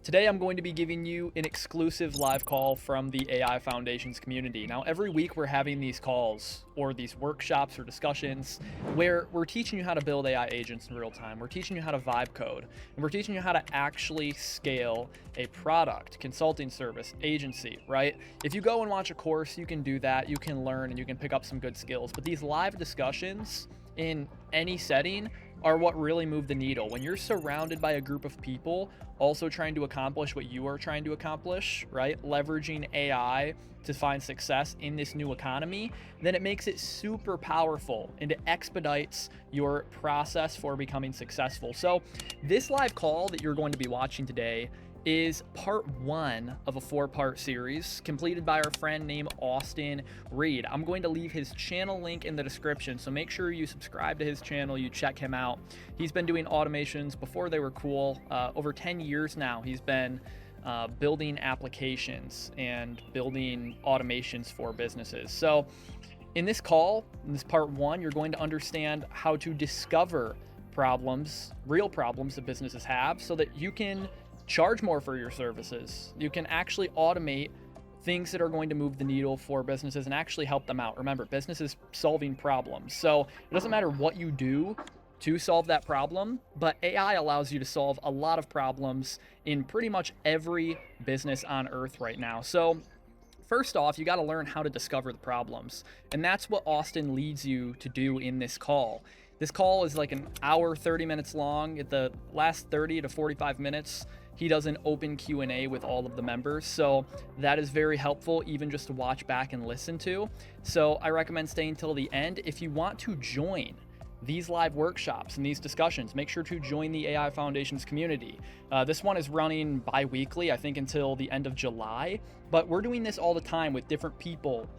Today I'm going to be giving you an exclusive live call from the AI Foundations community. Now, every week we're having these calls or these workshops or discussions where we're teaching you how to build AI agents in real time. We're teaching you how to vibe code, and we're teaching you how to actually scale a product, consulting service, agency, right? If you go and watch a course, you can do that, you can learn, and you can pick up some good skills. But these live discussions in any setting are what really move the needle. When you're surrounded by a group of people also trying to accomplish what you are trying to accomplish, right? Leveraging AI to find success in this new economy, then it makes it super powerful and it expedites your process for becoming successful. So this live call that you're going to be watching today is part one of a 4-part series completed by our friend named Austin Reed. I'm going to leave his channel link in the description, so make sure you subscribe to his channel, you check him out. He's been doing automations before they were cool. Over 10 years now, he's been building applications and building automations for businesses. So in this call, in this part one, you're going to understand how to discover problems, real problems that businesses have, so that you can charge more for your services. You can actually automate things that are going to move the needle for businesses and actually help them out. Remember, business is solving problems. So it doesn't matter what you do to solve that problem, but AI allows you to solve a lot of problems in pretty much every business on earth right now. So first off, you got to learn how to discover the problems. And that's what Austin leads you to do in this call. This call is like an hour, 30 minutes long. At the last 30 to 45 minutes, he does an open Q&A with all of the members. So that is very helpful, even just to watch back and listen to. So I recommend staying till the end. If you want to join these live workshops and these discussions, make sure to join the AI Foundations community. This one is running bi-weekly, I think until the end of July, but we're doing this all the time with different people,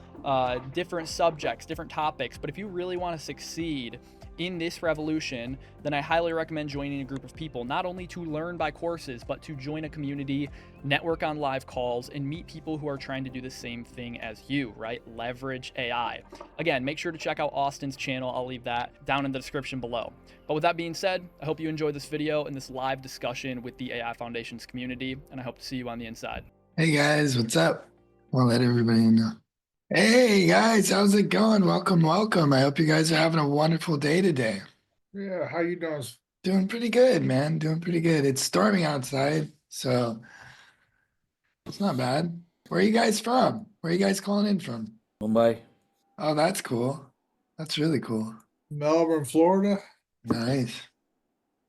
different subjects, different topics. But if you really want to succeed in this revolution, then I highly recommend joining a group of people, not only to learn by courses, but to join a community, network on live calls, and meet people who are trying to do the same thing as you, right? Leverage AI. Again, make sure to check out Austin's channel. I'll leave that down in the description below. But with that being said, I hope you enjoyed this video and this live discussion with the AI Foundations community, and I hope to see you on the inside. Hey guys, what's up? I'll let everybody know. Hey guys, how's it going? Welcome, welcome. I hope you guys are having a wonderful day today. Yeah, how you doing? Doing pretty good, man. Doing pretty good. It's storming outside, so it's not bad. Where are you guys from? Where are you guys calling in from? Mumbai. Oh, that's cool. That's really cool. Melbourne, Florida. Nice.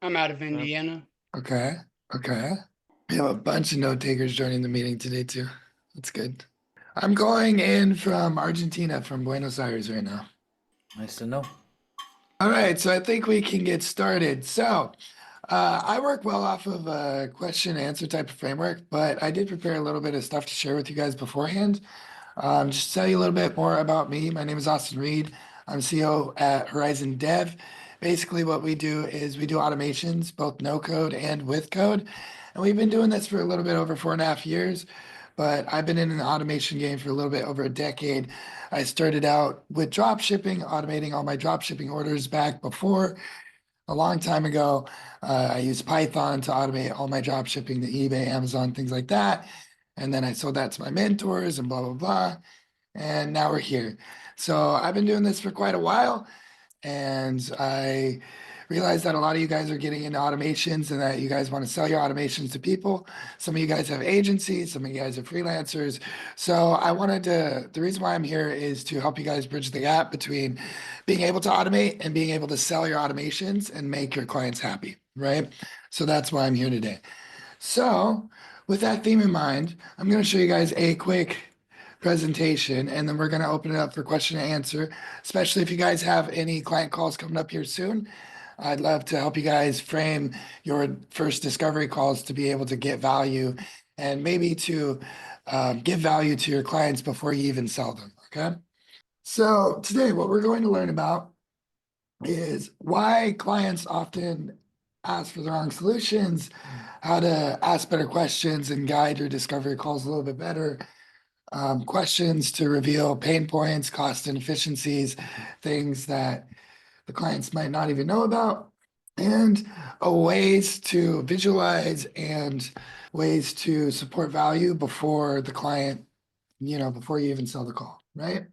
I'm out of Indiana. Okay. Okay. We have a bunch of note takers joining the meeting today too. That's good. I'm calling in from Argentina, from Buenos Aires right now. Nice to know. All right, so I think we can get started. So I work well off of a question and answer type of framework, but I did prepare a little bit of stuff to share with you guys beforehand. Just to tell you a little bit more about me. My name is Austin Reed. I'm CEO at Horizon Dev. Basically, what we do is we do automations, both no code and with code. And we've been doing this for a little bit over 4.5 years, but I've been in the automation game for a little bit over a decade. I started out with drop shipping, automating all my drop shipping orders back before a long time ago. I used Python to automate all my drop shipping to eBay, Amazon, things like that. And then I sold that to my mentors and blah, blah, blah. And now we're here. So I've been doing this for quite a while. And I realized that a lot of you guys are getting into automations and that you guys want to sell your automations to people. Some of you guys have agencies, some of you guys are freelancers. So the reason why I'm here is to help you guys bridge the gap between being able to automate and being able to sell your automations and make your clients happy, right? So that's why I'm here today. So with that theme in mind, I'm going to show you guys a quick presentation, and then we're going to open it up for question and answer, especially if you guys have any client calls coming up here soon. I'd love to help you guys frame your first discovery calls to be able to get value and maybe to give value to your clients before you even sell them, okay? So today what we're going to learn about is why clients often ask for the wrong solutions, how to ask better questions and guide your discovery calls a little bit better, questions to reveal pain points, cost inefficiencies, things that the clients might not even know about, and ways to visualize and ways to support value before the client, before you even sell the call, right?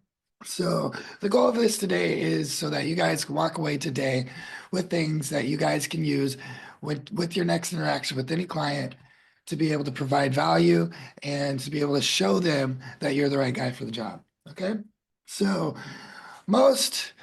So the goal of this today is so that you guys can walk away today with things that you guys can use with your next interaction with any client to be able to provide value and to be able to show them that you're the right guy for the job. Okay. So most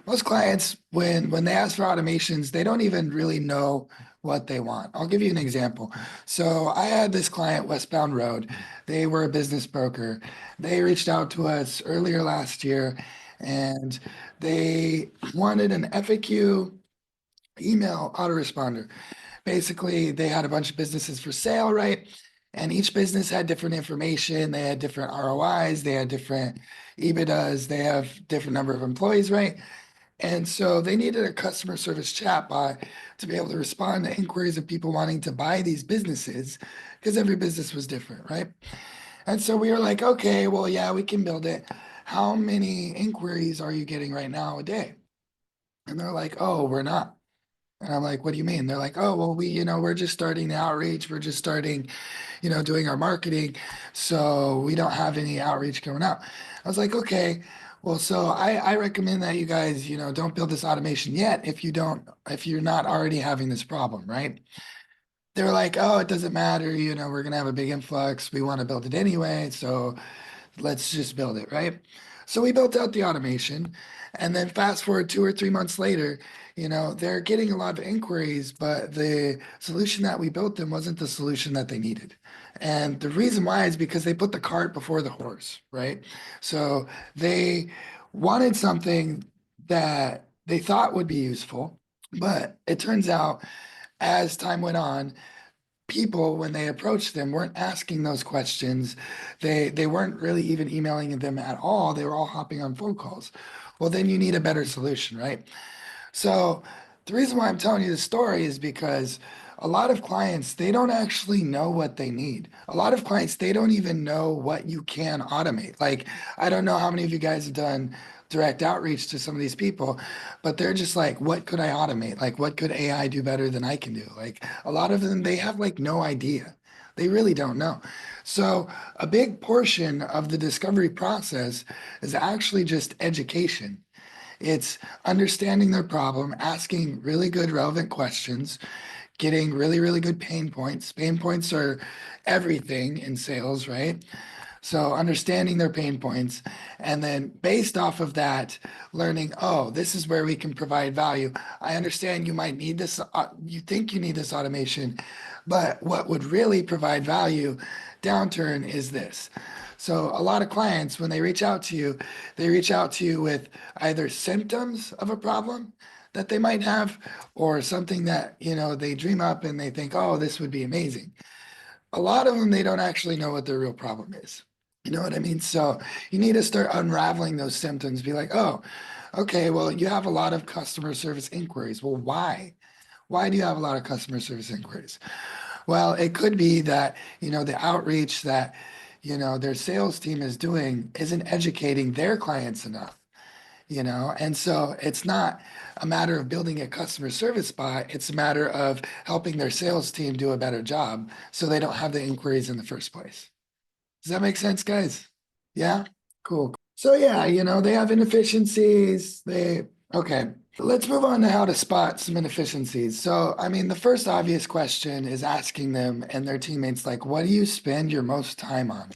most clients, when they ask for automations, they don't even really know what they want. I'll give you an example. So I had this client, Westbound Road. They were a business broker. They reached out to us earlier last year, and they wanted an FAQ email autoresponder. Basically, they had a bunch of businesses for sale, right? And each business had different information. They had different ROIs. They had different EBITDAs. They have different number of employees, right? And so they needed a customer service chatbot to be able to respond to inquiries of people wanting to buy these businesses because every business was different, right? And so we were like, okay, well, yeah, we can build it. How many inquiries are you getting right now a day? And they're like, oh, we're not. And I'm like, what do you mean? They're like, oh, well, we're just starting the outreach. We're just starting, doing our marketing. So we don't have any outreach going out. I was like, okay, well, so I recommend that you guys, don't build this automation yet if you're not already having this problem, right? They were like, oh, it doesn't matter. We're going to have a big influx. We want to build it anyway. So let's just build it, right? So we built out the automation, and then fast forward 2 or 3 months later, they're getting a lot of inquiries, but the solution that we built them wasn't the solution that they needed. And the reason why is because they put the cart before the horse, right? So they wanted something that they thought would be useful, but it turns out as time went on, people when they approached them weren't asking those questions. They weren't really even emailing them at all. They were all hopping on phone calls. Well, then you need a better solution, right? So the reason why I'm telling you this story is because a lot of clients, they don't actually know what they need. A lot of clients, they don't even know what you can automate. Like, I don't know how many of you guys have done direct outreach to some of these people, but they're just like, what could I automate? Like, what could AI do better than I can do? Like, a lot of them, they have like no idea. They really don't know. So, a big portion of the discovery process is actually just education. It's understanding their problem, asking really good, relevant questions, getting really, really good pain points. Pain points are everything in sales, right? So understanding their pain points, and then based off of that, learning, oh, this is where we can provide value. I understand you might need this, you think you need this automation, but what would really provide value downturn is this. So a lot of clients, when they reach out to you, they reach out to you with either symptoms of a problem that they might have, or something that, they dream up and they think, oh, this would be amazing. A lot of them, they don't actually know what their real problem is. You know what I mean? So you need to start unraveling those symptoms. Be like, oh, okay, well, you have a lot of customer service inquiries. Well, why? Why do you have a lot of customer service inquiries? Well, it could be that, the outreach that, their sales team is doing isn't educating their clients enough, and so it's not a matter of building a customer service bot. It's a matter of helping their sales team do a better job so they don't have the inquiries in the first place. Does that make sense, guys? Yeah? Cool. So yeah, they have inefficiencies. Okay. Let's move on to how to spot some inefficiencies. So, I mean, the first obvious question is asking them and their teammates, like, what do you spend your most time on?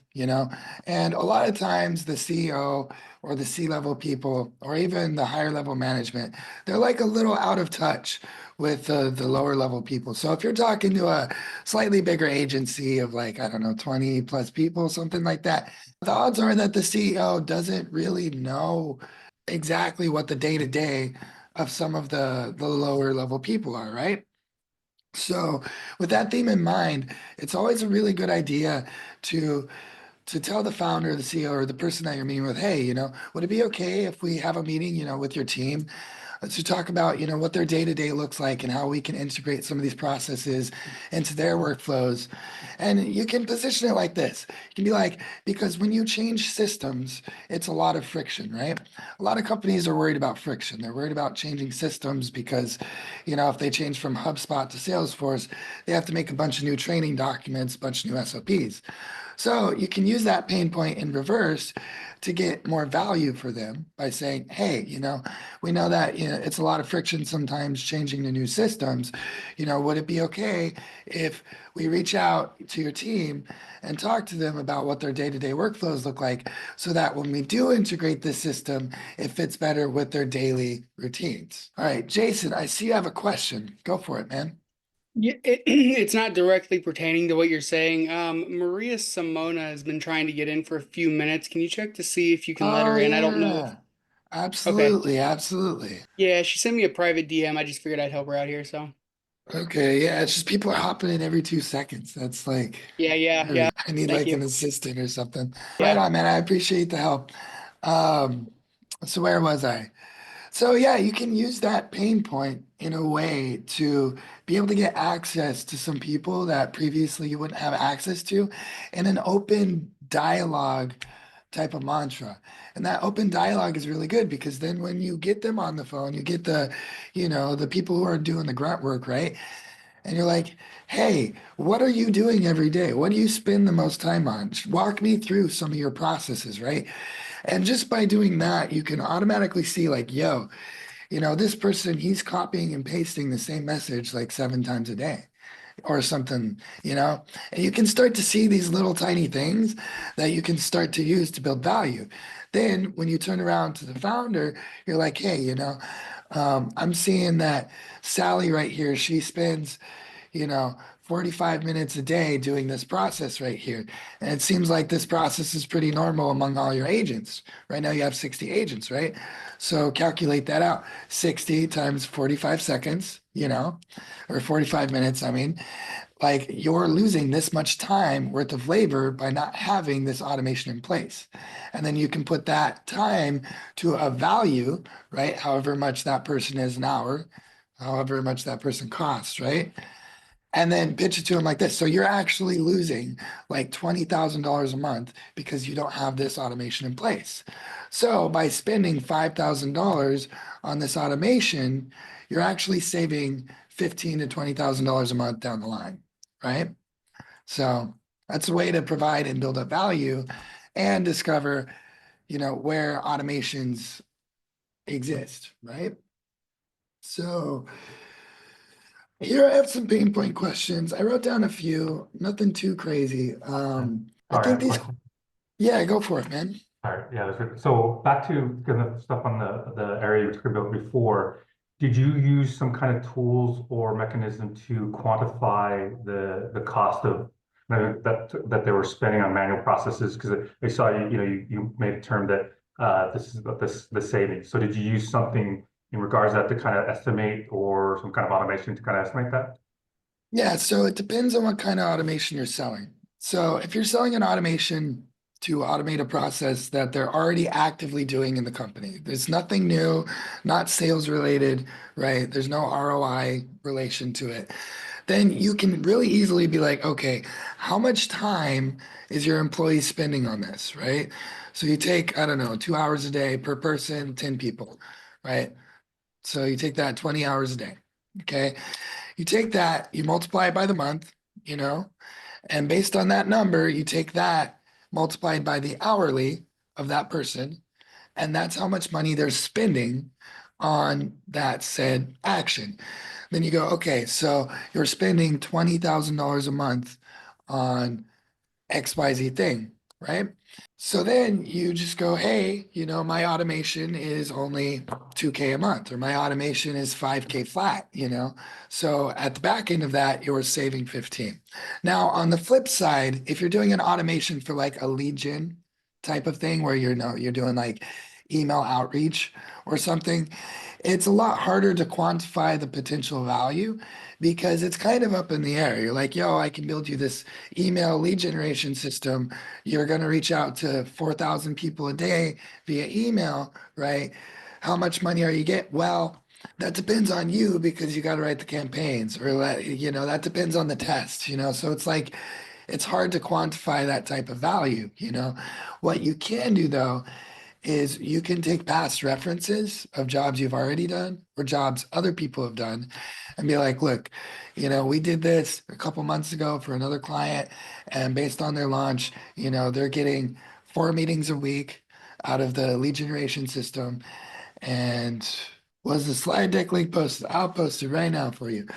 And a lot of times the CEO or the C-level people, or even the higher level management, they're like a little out of touch with the lower level people. So if you're talking to a slightly bigger agency of like, I don't know, 20 plus people, something like that, the odds are that the CEO doesn't really know exactly what the day to day of some of the lower level people are, right? So with that theme in mind, it's always a really good idea to tell the founder, the CEO, or the person that you're meeting with, hey, would it be okay if we have a meeting, with your team to talk about, what their day-to-day looks like and how we can integrate some of these processes into their workflows. And you can position it like this. You can be like, because when you change systems, it's a lot of friction, right? A lot of companies are worried about friction. They're worried about changing systems because, if they change from HubSpot to Salesforce, they have to make a bunch of new training documents, a bunch of new SOPs. So you can use that pain point in reverse to get more value for them by saying, hey, we know that it's a lot of friction sometimes changing to new systems. Would it be okay if we reach out to your team and talk to them about what their day-to-day workflows look like so that when we do integrate this system, it fits better with their daily routines? All right, Jason, I see you have a question. Go for it, man. Yeah, it's not directly pertaining to what you're saying. Maria Simona has been trying to get in for a few minutes. Can you check to see if you can let Oh, her in? I don't know if. yeah. Okay. Absolutely, absolutely. Yeah, she sent me a private DM. I just figured I'd help her out here. So. Okay, yeah, it's just people are hopping in every 2 seconds. That's like, Yeah, yeah, yeah. I need Thank like an you. assistant or something. Right Yeah. on, man. I appreciate the help. Um, so where was I? So yeah, you can use that pain point in a way to be able to get access to some people that previously you wouldn't have access to in an open dialogue type of mantra. And that open dialogue is really good because then when you get them on the phone, you get the people who are doing the grunt work, right? And you're like, hey, what are you doing every day? What do you spend the most time on? Walk me through some of your processes, right? And just by doing that, you can automatically see, like, yo, this person, he's copying and pasting the same message like 7 times a day or something, and you can start to see these little tiny things that you can start to use to build value. Then when you turn around to the founder, you're like, hey, I'm seeing that Sally right here, she spends 45 minutes a day doing this process right here. And it seems like this process is pretty normal among all your agents. Right now you have 60 agents, right? So calculate that out. 60 times 45 seconds, or 45 minutes, I mean, like you're losing this much time worth of labor by not having this automation in place. And then you can put that time to a value, right? However much that person is an hour, however much that person costs, right? And then pitch it to them like this. So you're actually losing like $20,000 a month because you don't have this automation in place. So by spending $5,000 on this automation, you're actually saving $15,000 to $20,000 a month down the line, right? So that's a way to provide and build up value and discover, where automations exist, right? So here I have some pain point questions. I wrote down a few, nothing too crazy. I Sorry, I think have a these, question. yeah, go for it, man. All right, yeah, that's good. So back to kind of stuff on the area we talked about before. Did you use some kind of tools or mechanism to quantify the cost of that they were spending on manual processes? Because I saw you made a term that this is about the savings. So did you use something in regards to that to kind of estimate or some kind of automation to kind of estimate that? Yeah, so it depends on what kind of automation you're selling. So if you're selling an automation to automate a process that they're already actively doing in the company, there's nothing new, not sales related, right? There's no ROI relation to it. Then you can really easily be like, okay, how much time is your employee spending on this, right? So you take, I don't know, 2 hours a day per person, 10 people, right? So you take that 20 hours a day. Okay. You take that, you multiply it by the month, you know, and based on that number, you take that multiplied by the hourly of that person, and that's how much money they're spending on that said action. Then you go, okay, so you're spending $20,000 a month on XYZ thing, right? So then you just go, hey, my automation is only 2K a month, or my automation is 5K flat, So at the back end of that, you're saving 15. Now, on the flip side, if you're doing an automation for like a lead gen type of thing where you're doing like email outreach or something, it's a lot harder to quantify the potential value because it's kind of up in the air. You're like, yo, I can build you this email lead generation system. You're going to reach out to 4,000 people a day via email, right? How much money are you get? Well, that depends on you because you got to write the campaigns or that depends on the test, so it's like it's hard to quantify that type of value. What you can do though is you can take past references of jobs you've already done or jobs other people have done and be like, look, we did this a couple months ago for another client, and based on their launch, they're getting 4 meetings a week out of the lead generation system. And was the slide deck link posted? I'll post it right now for you.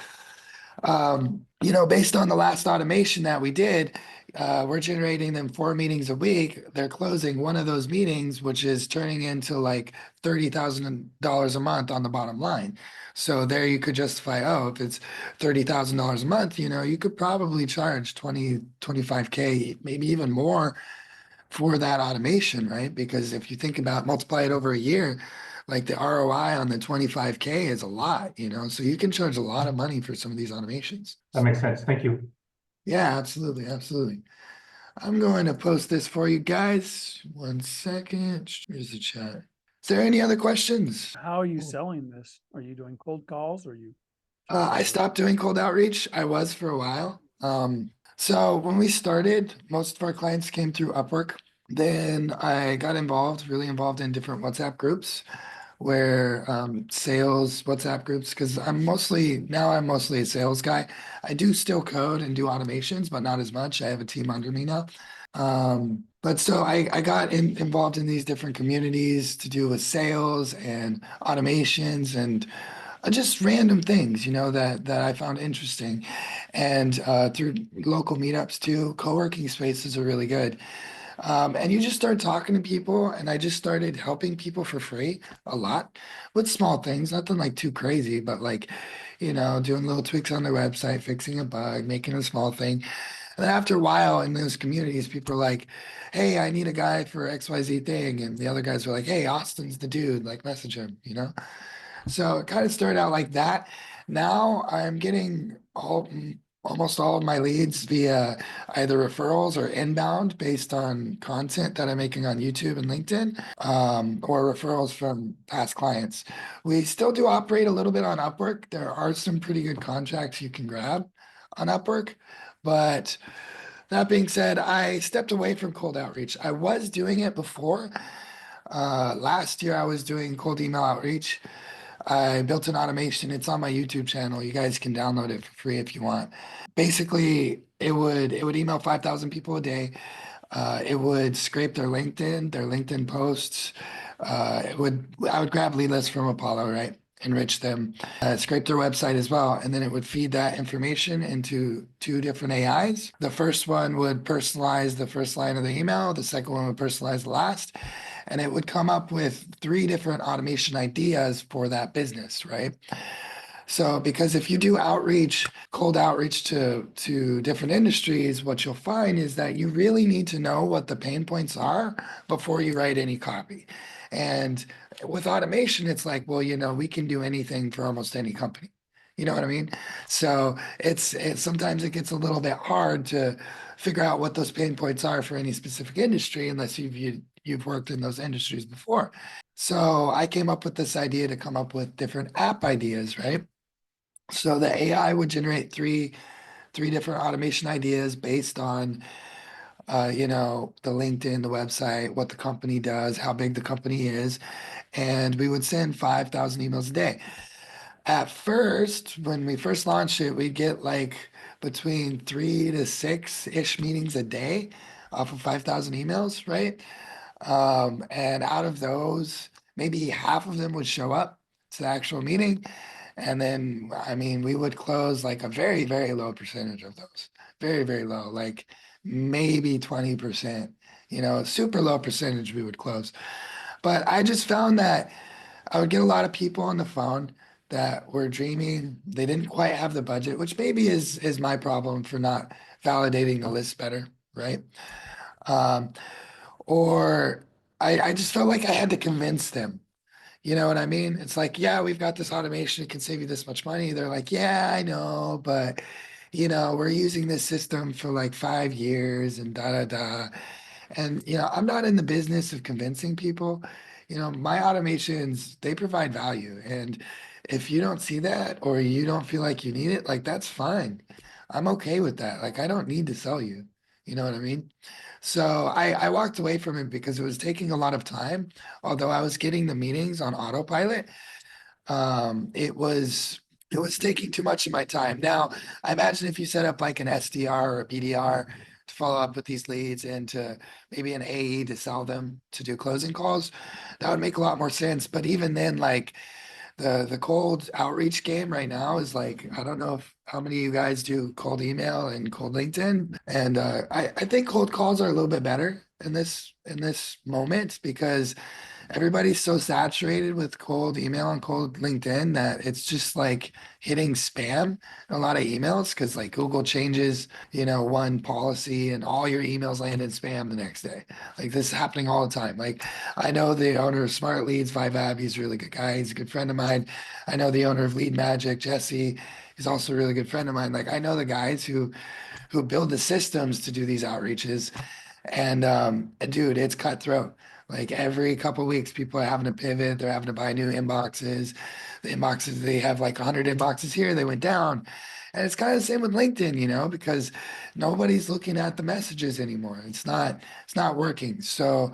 Based on the last automation that we did, we're generating them 4 meetings a week. They're closing one of those meetings, which is turning into like $30,000 a month on the bottom line. So there you could justify, oh, if it's $30,000 a month, you could probably charge 25K, maybe even more for that automation, right? Because if you think about multiply it over a year, like the ROI on the 25K is a lot, so you can charge a lot of money for some of these automations. That makes sense. Thank you. Yeah, absolutely. Absolutely. I'm going to post this for you guys. 1 second. Here's the chat. Is there any other questions? How are you selling this? Are you doing cold calls or are you? I stopped doing cold outreach. I was for a while. So when we started, most of our clients came through Upwork. Then I got really involved in different WhatsApp groups where sales WhatsApp groups, because I'm mostly a sales guy. I do still code and do automations, but not as much. I have a team under me now. But so I got involved in these different communities to do with sales and automations and just random things, that I found interesting. And through local meetups too, co-working spaces are really good. And you just start talking to people, and I just started helping people for free a lot with small things, nothing like too crazy, but like, doing little tweaks on their website, fixing a bug, making a small thing. And then after a while in those communities, people are like, hey, I need a guy for XYZ thing. And the other guys were like, hey, Austin's the dude, like message him, So it kind of started out like that. Now I'm getting almost all of my leads via either referrals or inbound based on content that I'm making on YouTube and LinkedIn, or referrals from past clients. We still do operate a little bit on Upwork. There are some pretty good contracts you can grab on Upwork, but that being said, I stepped away from cold outreach. I was doing it before. Last year I was doing cold email outreach. I built an automation. It's on my YouTube channel. You guys can download it for free if you want. Basically, it would email 5,000 people a day. It would scrape their LinkedIn posts. I would grab lead lists from Apollo, right? Enrich them, scrape their website as well, and then it would feed that information into 2 different AIs. The first one would personalize the first line of the email. The second one would personalize the last, and it would come up with 3 different automation ideas for that business, right? So, because if you do cold outreach to different industries, what you'll find is that you really need to know what the pain points are before you write any copy. And with automation, it's like, well, we can do anything for almost any company. You know what I mean? So it's sometimes it gets a little bit hard to figure out what those pain points are for any specific industry unless you've worked in those industries before. So I came up with this idea to come up with different app ideas, right? So the AI would generate three different automation ideas based on the LinkedIn, the website, what the company does, how big the company is, and we would send 5,000 emails a day. At first, when we first launched it, we'd get like between 3 to 6-ish meetings a day off of 5,000 emails, right? And out of those, maybe half of them would show up to the actual meeting. And then, I mean, we would close like a very, very low percentage of those. Very, very low, like maybe 20%, super low percentage we would close. But I just found that I would get a lot of people on the phone that were dreaming. They didn't quite have the budget, which maybe is my problem for not validating the list better, right? Or I just felt like I had to convince them. You know what I mean? It's like, yeah, we've got this automation. It can save you this much money. They're like, yeah, I know, but we're using this system for like 5 years and da da da. And I'm not in the business of convincing people. My automations, they provide value, and If you don't see that or you don't feel like you need it, like that's fine. I'm okay with that. Like I don't need to sell you. You know what I mean? So I walked away from it because it was taking a lot of time. Although I was getting the meetings on autopilot, it was taking too much of my time. Now, I imagine if you set up like an SDR or a BDR to follow up with these leads and to maybe an AE to sell them to do closing calls, that would make a lot more sense. But even then, like the cold outreach game right now is like, I don't know if how many of you guys do cold email and cold LinkedIn. And I think cold calls are a little bit better in this moment because everybody's so saturated with cold email and cold LinkedIn that it's just like hitting spam in a lot of emails because like Google changes, one policy and all your emails land in spam the next day. Like this is happening all the time. Like I know the owner of Smart Leads, Vibe, he's a really good guy. He's a good friend of mine. I know the owner of Lead Magic, Jesse. He's also a really good friend of mine. Like I know the guys who build the systems to do these outreaches. And dude, it's cutthroat. Like every couple of weeks, people are having to pivot. They're having to buy new inboxes. The inboxes, they have like 100 inboxes here, they went down. And it's kind of the same with LinkedIn, because nobody's looking at the messages anymore. It's not working. So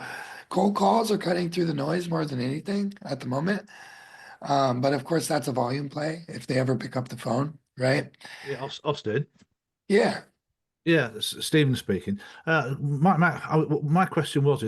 cold calls are cutting through the noise more than anything at the moment. But of course, that's a volume play if they ever pick up the phone, right? Yeah, Austin. Yeah. Yeah, Stephen speaking. My question was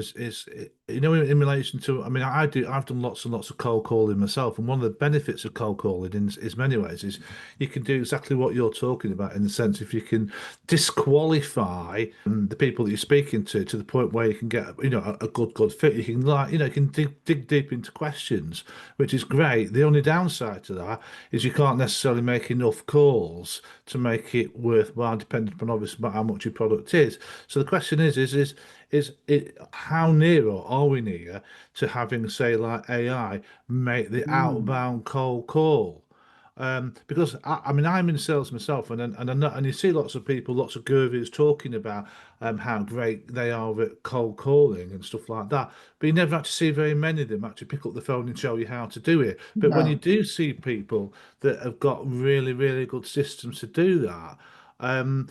in relation to, I mean, I've done lots and lots of cold calling myself, and one of the benefits of cold calling is many ways is you can do exactly what you're talking about, in the sense if you can disqualify the people that you're speaking to the point where you can get a good fit. You can you can dig deep into questions, which is great. The only downside to that is you can't necessarily make enough calls to make it worthwhile, depending upon obviously about how much your product is. So the question is it how near or are we near to having, say, like AI make the Mm. outbound cold call? Because I mean, I'm in sales myself, and you see lots of people, lots of gurus talking about how great they are at cold calling and stuff like that. But you never actually see very many of them actually pick up the phone and show you how to do it. But when you No. do see people that have got really, really good systems to do that,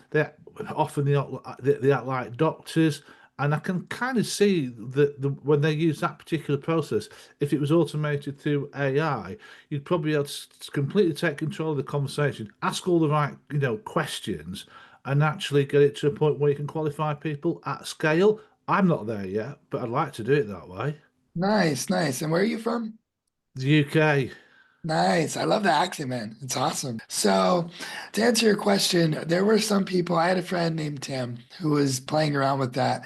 they're often they act like doctors. And I can kind of see that when they use that particular process, if it was automated through AI, you'd probably be able to completely take control of the conversation, ask all the right, questions, and actually get it to a point where you can qualify people at scale. I'm not there yet, but I'd like to do it that way. Nice, nice. And where are you from? The UK. Nice. I love the accent, man. It's awesome. So, to answer your question, there were some people. I had a friend named Tim who was playing around with that.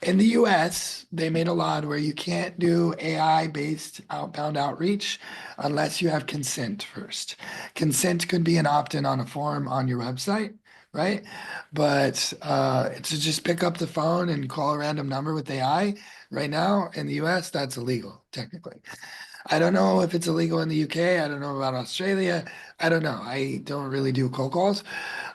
In the US, they made a law where you can't do AI-based outbound outreach unless you have consent first. Consent could be an opt-in on a form on your website, right? But to just pick up the phone and call a random number with AI right now in the US, that's illegal, technically. I don't know if it's illegal in the UK. I don't know about Australia. I don't know. I don't really do cold calls,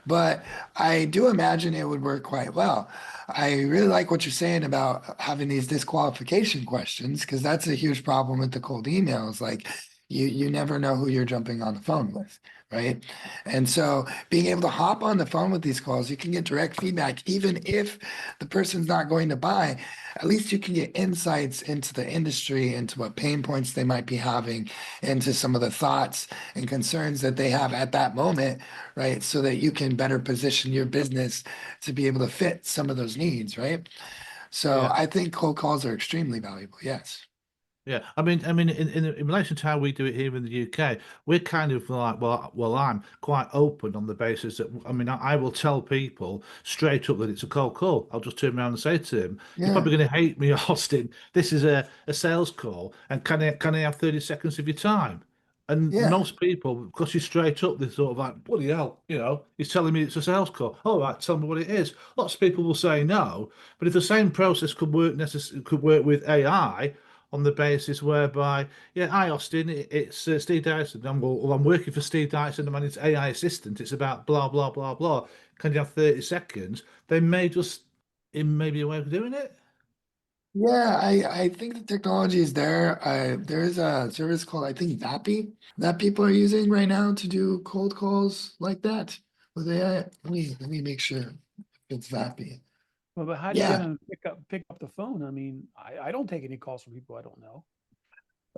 but I do imagine it would work quite well. I really like what you're saying about having these disqualification questions because that's a huge problem with the cold emails. Like you never know who you're jumping on the phone with, right? And so being able to hop on the phone with these calls, you can get direct feedback, even if the person's not going to buy. At least you can get insights into the industry, into what pain points they might be having, into some of the thoughts and concerns that they have at that moment, right? So that you can better position your business to be able to fit some of those needs, right? So Yeah. I think cold calls are extremely valuable. Yes. Yeah, I mean, in relation to how we do it here in the UK, we're kind of like, I'm quite open on the basis that, I mean, I will tell people straight up that it's a cold call. I'll just turn around and say to them, "You're Yeah. probably going to hate me, Austin. This is a sales call, and can I have 30 seconds of your time?" And Yeah. most people, because you're straight up, they're sort of like, "Bloody hell, he's telling me it's a sales call. All right, tell me what it is." Lots of people will say no, but if the same process could work with AI on the basis whereby, yeah, hi Austin, it's Steve Dyson. I'm working for Steve Dyson. I'm his AI assistant. It's about blah blah blah blah. Can you have 30 seconds? They may just, it may be a way of doing it. Yeah, I think the technology is there. There's a service called, I think, Vappy, that people are using right now to do cold calls like that with AI. Let me make sure it's Vappy. But how do you get Yeah, them to pick up the phone? I mean, I don't take any calls from people I don't know.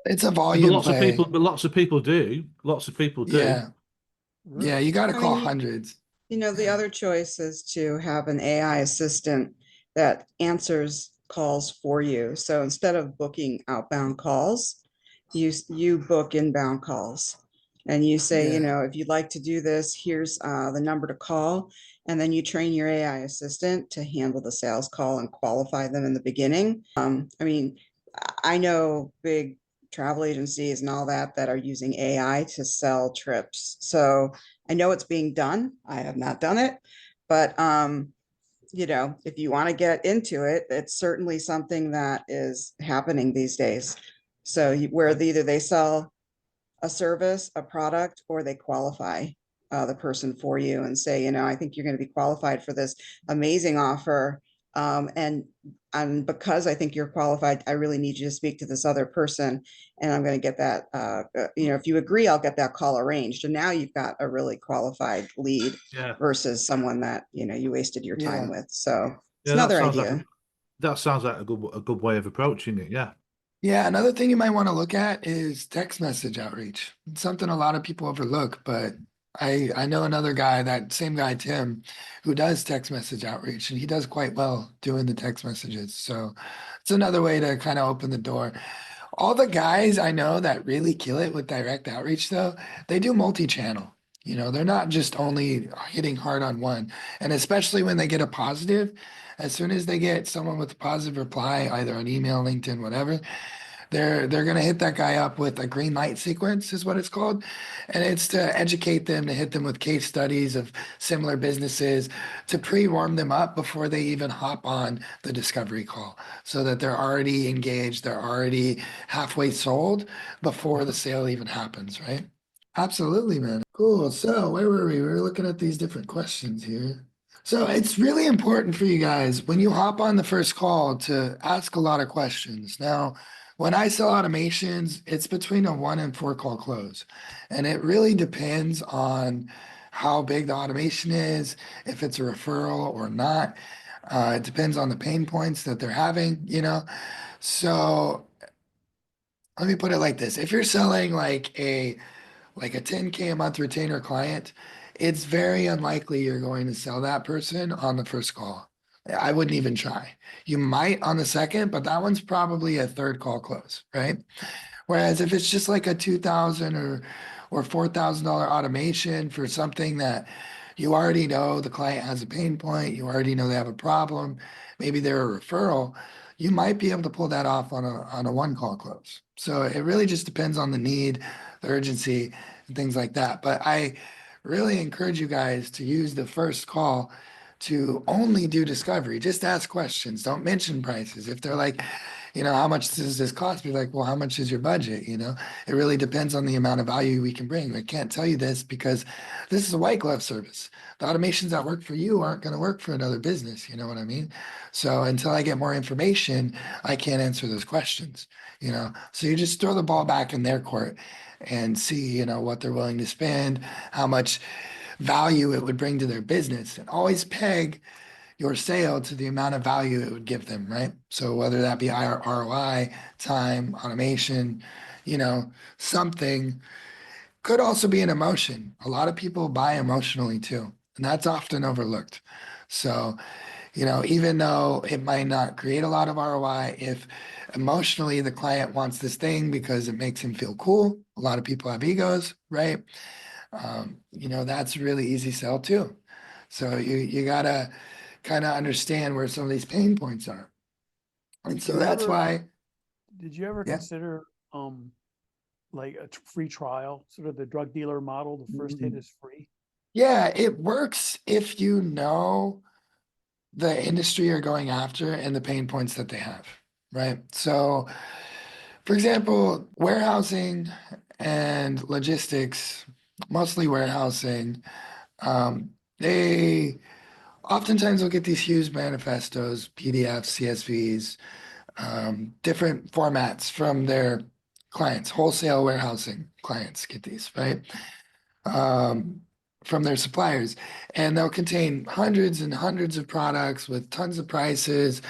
it's a But volume play. lots of people do. Lots of people do. Yeah, yeah, Really? you got to I call mean, hundreds. the other choice is to have an AI assistant that answers calls for you. So instead of booking outbound calls, you book inbound calls. And you say, Yeah, if you'd like to do this, here's the number to call. And then you train your AI assistant to handle the sales call and qualify them in the beginning. I mean, I know big travel agencies and all that are using AI to sell trips. So I know it's being done. I have not done it, but if you want to get into it, it's certainly something that is happening these days. So where either they sell a service, a product, or they qualify the person for you and say, I think you're going to be qualified for this amazing offer. And because I think you're qualified, I really need you to speak to this other person. And I'm going to get that, if you agree, I'll get that call arranged. And now you've got a really qualified lead Yeah. versus someone that, you wasted your time yeah. with. So it's Yeah, that another sounds like idea. a good way of approaching it. Yeah. Yeah, another thing you might want to look at is text message outreach. It's something a lot of people overlook, but I know another guy, that same guy, Tim, who does text message outreach, and he does quite well doing the text messages. So it's another way to kind of open the door. All the guys I know that really kill it with direct outreach, though, they do multi-channel. They're not just only hitting hard on one. And especially when they get a positive, as soon as they get someone with a positive reply, either on email, LinkedIn, whatever, they're gonna hit that guy up with a green light sequence, is what it's called. And it's to educate them, to hit them with case studies of similar businesses, to pre-warm them up before they even hop on the discovery call, so that they're already engaged, they're already halfway sold before the sale even happens, right? Absolutely, man. Cool. So where were we? We were looking at these different questions here. So it's really important for you guys when you hop on the first call to ask a lot of questions. Now, when I sell automations, it's between a 1 and 4 call close. And it really depends on how big the automation is, if it's a referral or not. It depends on the pain points that they're having. So let me put it like this. If you're selling like a 10K a month retainer client, it's very unlikely you're going to sell that person on the first call. I wouldn't even try. You might on the second, but that one's probably a third call close, right? Whereas if it's just like a 2,000 or $4,000 automation for something that you already know the client has a pain point, you already know they have a problem, maybe they're a referral, you might be able to pull that off on a 1 call close. So it really just depends on the need, the urgency, and things like that. But I really encourage you guys to use the first call to only do discovery. Just ask questions. Don't mention prices. If they're like, how much does this cost? Be like, well, how much is your budget? It really depends on the amount of value we can bring. I can't tell you this because this is a white glove service. The automations that work for you aren't going to work for another business. You know what I mean? So until I get more information, I can't answer those questions. So you just throw the ball back in their court and see, what they're willing to spend, how much value it would bring to their business, and always peg your sale to the amount of value it would give them, right? So whether that be ROI, time, automation, something, could also be an emotion. A lot of people buy emotionally too, and that's often overlooked. So, even though it might not create a lot of ROI, if emotionally the client wants this thing because it makes him feel cool, a lot of people have egos, right? That's a really easy sell too. So you gotta kind of understand where some of these pain points are. And Did so you that's ever why, did you ever yeah. consider like a free trial, sort of the drug dealer model? The first hit is free. Yeah, it works if you know the industry you're going after and the pain points that they have, right? So, for example, warehousing and logistics, mostly warehousing, they oftentimes will get these huge manifestos, PDFs, CSVs, different formats from their clients, wholesale warehousing clients get these, right? From their suppliers, and they'll contain hundreds and hundreds of products with tons of prices.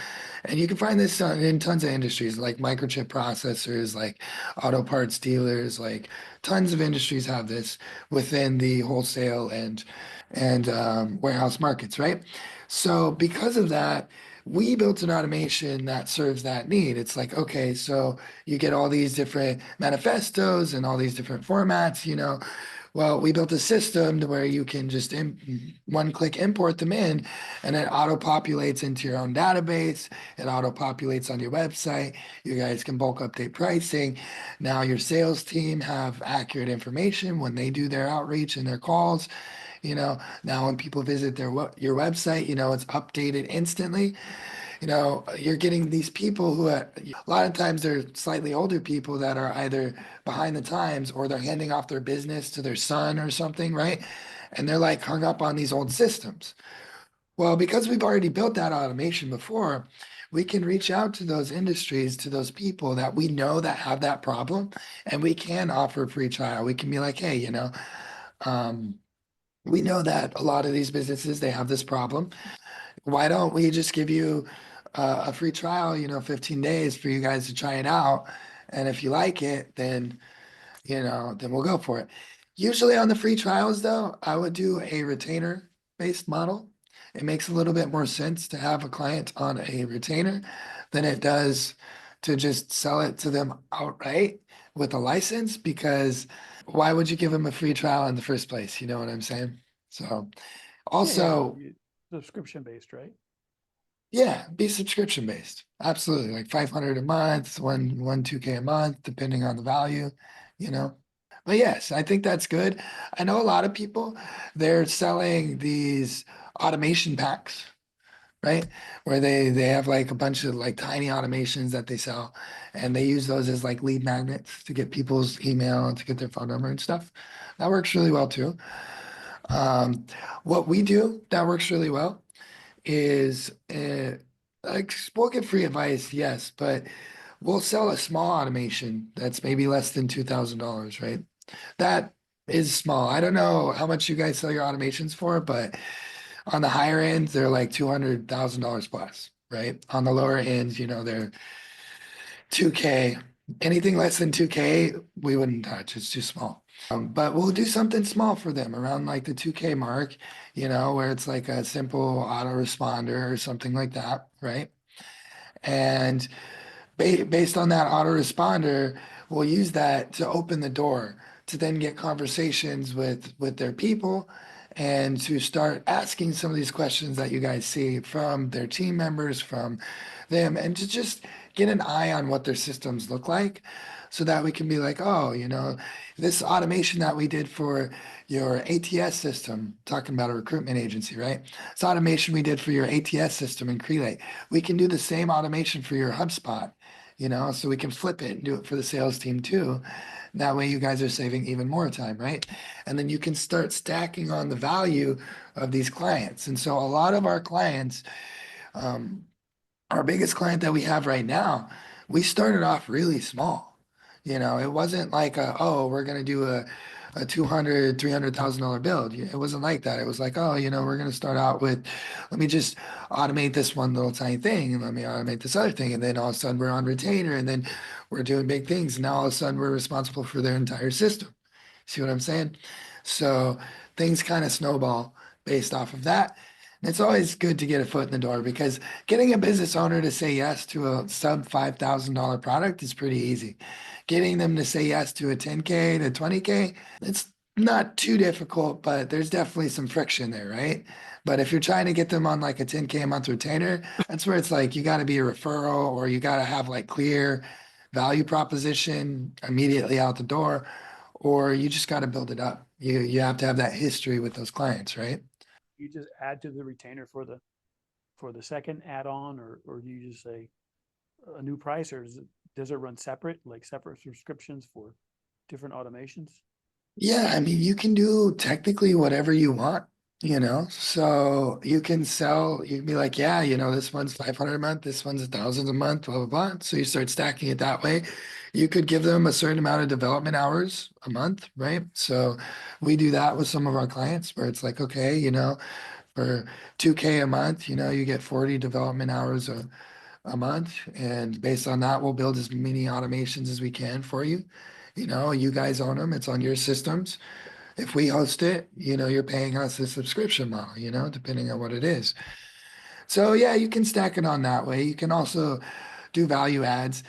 And you can find this in tons of industries like microchip processors, like auto parts dealers, like tons of industries have this within the wholesale and warehouse markets, right? So because of that, we built an automation that serves that need. It's like, okay, so you get all these different manifestos and all these different formats, you know. Well, we built a system to where you can just one click import them in, and it auto populates into your own database. It auto populates on your website. You guys can bulk update pricing. Now your sales team have accurate information when they do their outreach and their calls. You know, now when people visit your website, you know, it's updated instantly. You know, you're getting these people who a lot of times they're slightly older people that are either behind the times or they're handing off their business to their son or something, right? And they're like hung up on these old systems. Well, because we've already built that automation before, we can reach out to those industries, to those people that we know that have that problem, and we can offer a free trial. We can be like, hey, you know, um, we know that a lot of these businesses, they have this problem. Why don't we just give you a free trial, you know, 15 days for you guys to try it out? And if you like it, then, you know, then we'll go for it. Usually on the free trials, though, I would do a retainer based model. It makes a little bit more sense to have a client on a retainer than it does to just sell it to them outright with a license, because why would you give them a free trial in the first place? You know what I'm saying? So also, Subscription based, right? yeah, be subscription based. Absolutely. Like 500 a month, 2K a month, depending on the value, you know. But yes, I think that's good. I know a lot of people, they're selling these automation packs, right? Where they have like a bunch of like tiny automations that they sell, and they use those as like lead magnets to get people's email and to get their phone number and stuff. That works really well too. What we do that works really well is like we'll give free advice, yes, but we'll sell a small automation that's maybe less than $2,000, right? That is small. I don't know how much you guys sell your automations for, but on the higher end, they're like $200,000 plus, right? On the lower end, you know, they're 2K. Anything less than 2K, we wouldn't touch. It's too small. But we'll do something small for them around like the 2K mark, you know, where it's like a simple autoresponder or something like that, right? And based on that autoresponder, we'll use that to open the door to then get conversations with their people and to start asking some of these questions that you guys see from their team members, from them, and to just get an eye on what their systems look like so that we can be like, oh, you know, this automation that we did for your ATS system, talking about a recruitment agency, right? It's automation we did for your ATS system in Crelate. We can do the same automation for your HubSpot, you know, so we can flip it and do it for the sales team too. That way you guys are saving even more time, right? And then you can start stacking on the value of these clients. And so a lot of our clients, um, our biggest client that we have right now, we started off really small. You know, it wasn't like oh, we're gonna do a $200,000-$300,000 build. It wasn't like that. It was like, oh, you know, we're gonna start out with, let me just automate this one little tiny thing, and let me automate this other thing, and then all of a sudden we're on retainer, and then we're doing big things. And now all of a sudden we're responsible for their entire system. See what I'm saying? So things kind of snowball based off of that. And it's always good to get a foot in the door, because getting a business owner to say yes to a sub $5,000 product is pretty easy. Getting them to say yes to a 10K to 20K, it's not too difficult, but there's definitely some friction there, right? But if you're trying to get them on like a 10K a month retainer, that's where it's like you got to be a referral, or you got to have like clear value proposition immediately out the door, or you just got to build it up. You have to have that history with those clients, right? You just add to the retainer for the second add-on, or do you just say a new price, or does it run separate, like separate subscriptions for different automations? Yeah, I mean, you can do technically whatever you want So you can sell, you can be like, yeah, this one's 500 a month, this one's 1,000 a month, blah, blah, blah. So you start stacking it that way. You could give them a certain amount of development hours a month, right? So we do that with some of our clients where it's like, okay, for 2K a month, you get 40 development hours a month. And based on that, we'll build as many automations as we can for you. You guys own them, it's on your systems. If we host it, you're paying us a subscription model, depending on what it is. So yeah, you can stack it on that way. You can also do value adds.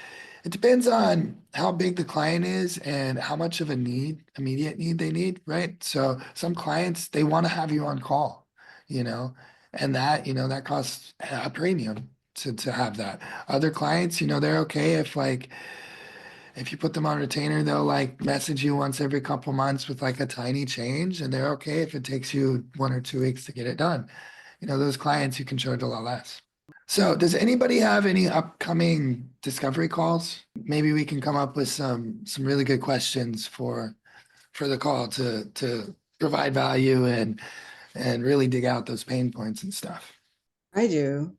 It depends on how big the client is and how much of a immediate need they need, right? So some clients, they want to have you on call, you know, and that costs a premium to have that. Other clients, they're okay if you put them on retainer, they'll like message you once every couple months with like a tiny change, and they're okay if it takes you 1 or 2 weeks to get it done. Those clients you can charge a lot less. So, does anybody have any upcoming discovery calls? Maybe we can come up with some really good questions for the call to provide value and really dig out those pain points and stuff. I do,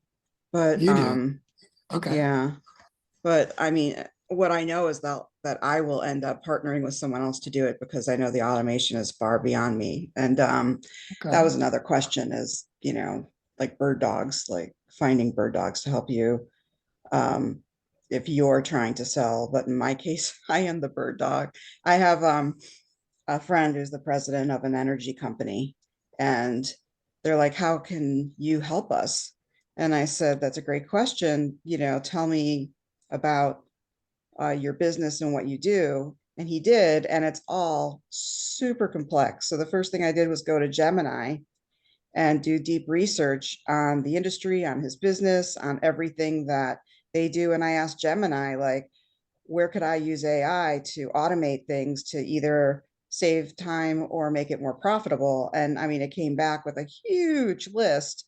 but You do. Okay. yeah, but I mean, what I know is that I will end up partnering with someone else to do it because I know the automation is far beyond me. And that Okay. was another question is, like bird dogs, like finding bird dogs to help you if you're trying to sell. But in my case, I am the bird dog. I have a friend who's the president of an energy company, and they're like, how can you help us? And I said, that's a great question. Tell me about your business and what you do. And he did, and it's all super complex. So the first thing I did was go to Gemini and do deep research on the industry, on his business, on everything that they do. And I asked Gemini, like, where could I use AI to automate things to either save time or make it more profitable? And I mean, it came back with a huge list,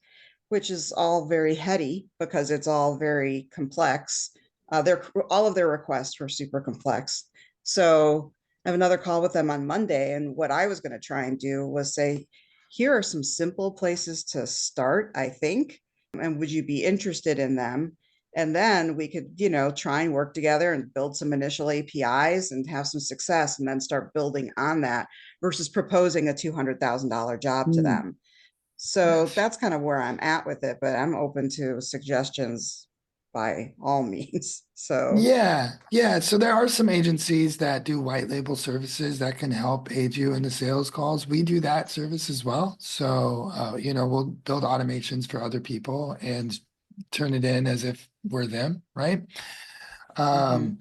which is all very heady because it's all very complex. All of their requests were super complex. So I have another call with them on Monday. And what I was going to try and do was say, here are some simple places to start, I think. And would you be interested in them? And then we could, try and work together and build some initial APIs and have some success and then start building on that versus proposing a $200,000 job to them. So Nice. that's kind of where I'm at with it, but I'm open to suggestions by all means. So Yeah. So there are some agencies that do white label services that can help aid you in the sales calls. We do that service as well. So, we'll build automations for other people and turn it in as if we're them, right? mhm.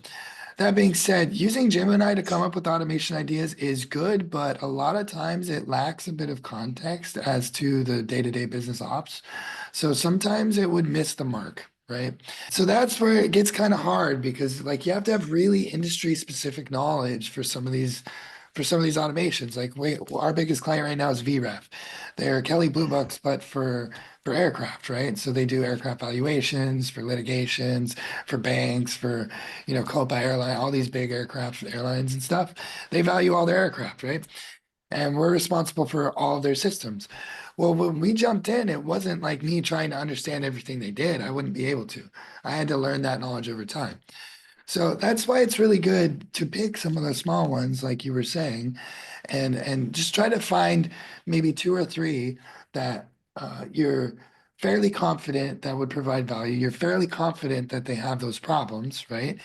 That being said, using Gemini to come up with automation ideas is good, but a lot of times it lacks a bit of context as to the day-to-day business ops. So sometimes it would miss the mark, right? So that's where it gets kind of hard because like you have to have really industry specific knowledge for some of these automations. Like our biggest client right now is VREF. They're Kelly Blue Books, but for aircraft, right? So they do aircraft valuations for litigations, for banks, for Copa Airline, all these big aircraft airlines and stuff. They value all their aircraft, right? And we're responsible for all of their systems. Well, when we jumped in, it wasn't like me trying to understand everything they did. I wouldn't be able to. I had to learn that knowledge over time. So that's why it's really good to pick some of the small ones, like you were saying, and just try to find maybe 2 or 3 that you're fairly confident that would provide value. You're fairly confident that they have those problems, right?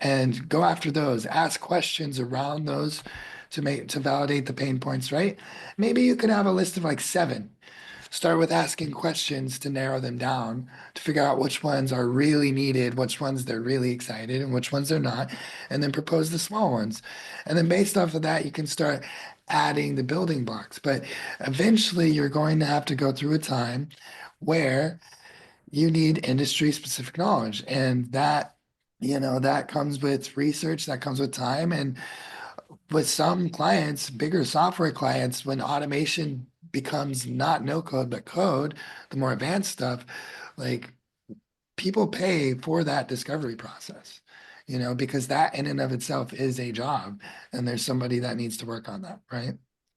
And go after those. Ask questions around those to validate the pain points, right? Maybe you could have a list of like 7. Start with asking questions to narrow them down to figure out which ones are really needed, which ones they're really excited, and which ones they're not, and then propose the small ones. And then based off of that, you can start adding the building blocks. But eventually, you're going to have to go through a time where you need industry specific knowledge. And that comes with research, that comes with time. And with some clients, bigger software clients, when automation becomes not no code but code, the more advanced stuff, like people pay for that discovery process, because that in and of itself is a job and there's somebody that needs to work on that, right?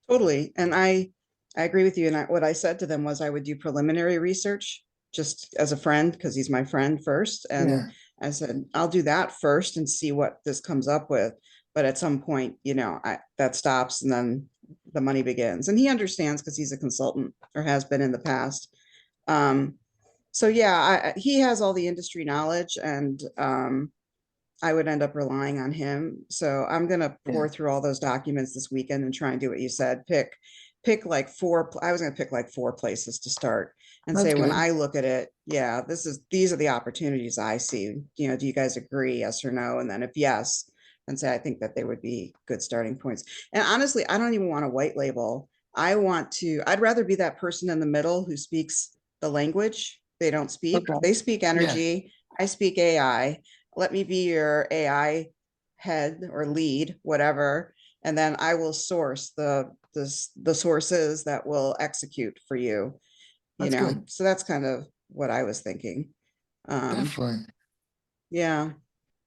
Totally. And I I agree with you. And what I said to them was I would do preliminary research just as a friend, because he's my friend first. And Yeah, I said, I'll do that first and see what this comes up with. But at some point, that stops and then the money begins. And he understands because he's a consultant or has been in the past. So yeah, he has all the industry knowledge, and I would end up relying on him. So I'm gonna pour yeah, through all those documents this weekend and try and do what you said. Pick like four. I was gonna pick like four places to start and that's say, when good. I look at it, yeah, these are the opportunities I see. Do you guys agree? Yes or no? And then if yes, then say I think that they would be good starting points. And honestly, I don't even want a white label. I'd rather be that person in the middle who speaks the language they don't speak. Okay. They speak Yeah, energy. I speak AI. Let me be your AI head or lead, whatever, and then I will source the sources that will execute for you. that's good. So that's kind of what I was thinking. Definitely. Yeah,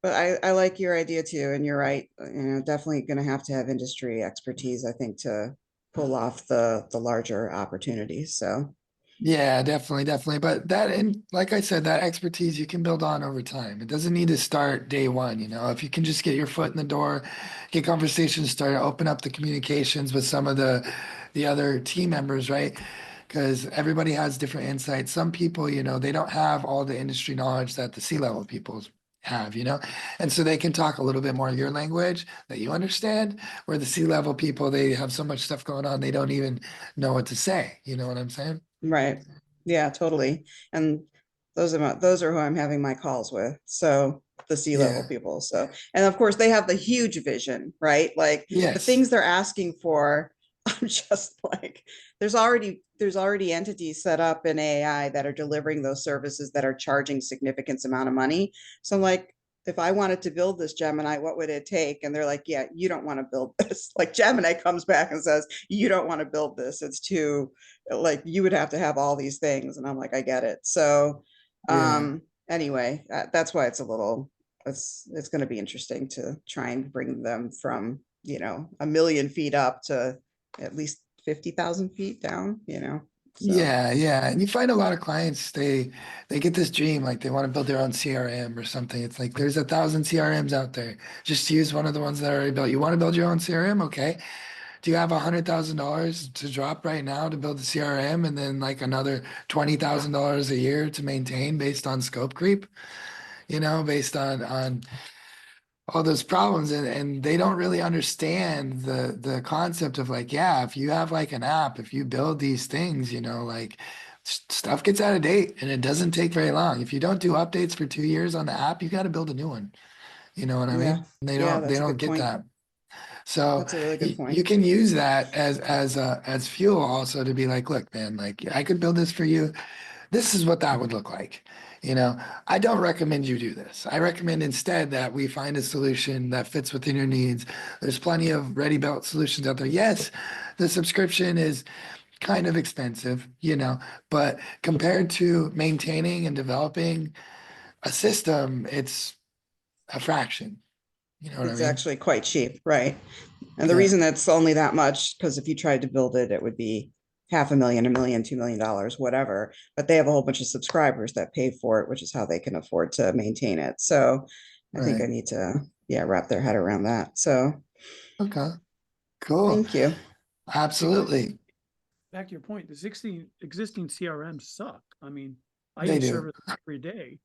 but I like your idea too, and you're right. Definitely going to have industry expertise, I think, to pull off the larger opportunities. So Yeah, definitely, definitely. But that, and like I said, that expertise you can build on over time. It doesn't need to start day one, If you can just get your foot in the door, get conversations started, open up the communications with some of the other team members, right? Because everybody has different insights. Some people, they don't have all the industry knowledge that the C-level people have, and so they can talk a little bit more your language that you understand, where the C-level people, they have so much stuff going on, they don't even know what to say. You know what I'm saying? right, yeah, totally. And those are who I'm having my calls with. So the C-level Yeah. people. So, and of course they have the huge vision, right? Like the Yes. things they're asking for, I'm just like, there's already entities set up in AI that are delivering those services that are charging significant amount of money. So I'm like, if I wanted to build this Gemini, what would it take? And they're like, yeah, you don't want to build this. Like Gemini comes back and says, you don't want to build this. It's too, like, you would have to have all these things. And I'm like, I get it. So Yeah. anyway, that's why it's going to be interesting to try and bring them from, 1,000,000 feet up to at least 50,000 feet down. So Yeah, yeah. And you find a lot of clients, they get this dream, like they want to build their own CRM or something. It's like there's 1,000 CRMs out there. Just use one of the ones that are already built. You want to build your own CRM? Okay. Do you have $100,000 to drop right now to build the CRM and then like another $20,000 a year to maintain based on scope creep? Based on all those problems, and they don't really understand the concept of like, yeah, if you have like an app, if you build these things, like stuff gets out of date and it doesn't take very long. If you don't do updates for 2 years on the app, you got to build a new one. You know what I yeah, mean? They yeah, don't they that's a don't good get point. that. So That's a really good you point. can use that as fuel also to be like, look, man, like I could build this for you. This is what that would look like. I don't recommend you do this. I recommend instead that we find a solution that fits within your needs. There's plenty of ready-built solutions out there. Yes, the subscription is kind of expensive, but compared to maintaining and developing a system, it's a fraction. You know what I It's mean? actually quite cheap, right? And the Yeah, reason that's only that much, because if you tried to build it, it would be 500,000, 1,000,000, $2,000,000, whatever. But they have a whole bunch of subscribers that pay for it, which is how they can afford to maintain it. So I think I right. need to, yeah, wrap their head around that. So Okay, cool. thank you. Absolutely. Back to your point, the existing CRMs suck. I mean, I They use do. Service every day.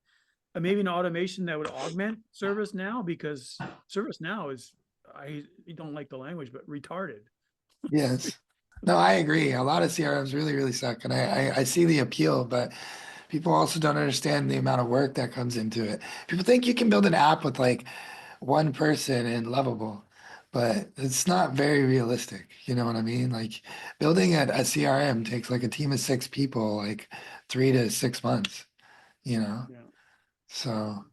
Maybe an automation that would augment ServiceNow, because ServiceNow is, I don't like the language, but retarded. Yes. No, I agree. A lot of CRMs really, really suck. And I see the appeal, but people also don't understand the amount of work that comes into it. People think you can build an app with like one person and lovable, but it's not very realistic. You know what I mean? Like building a CRM takes like a team of 6 people, like 3 to 6 months, you know? Yeah. So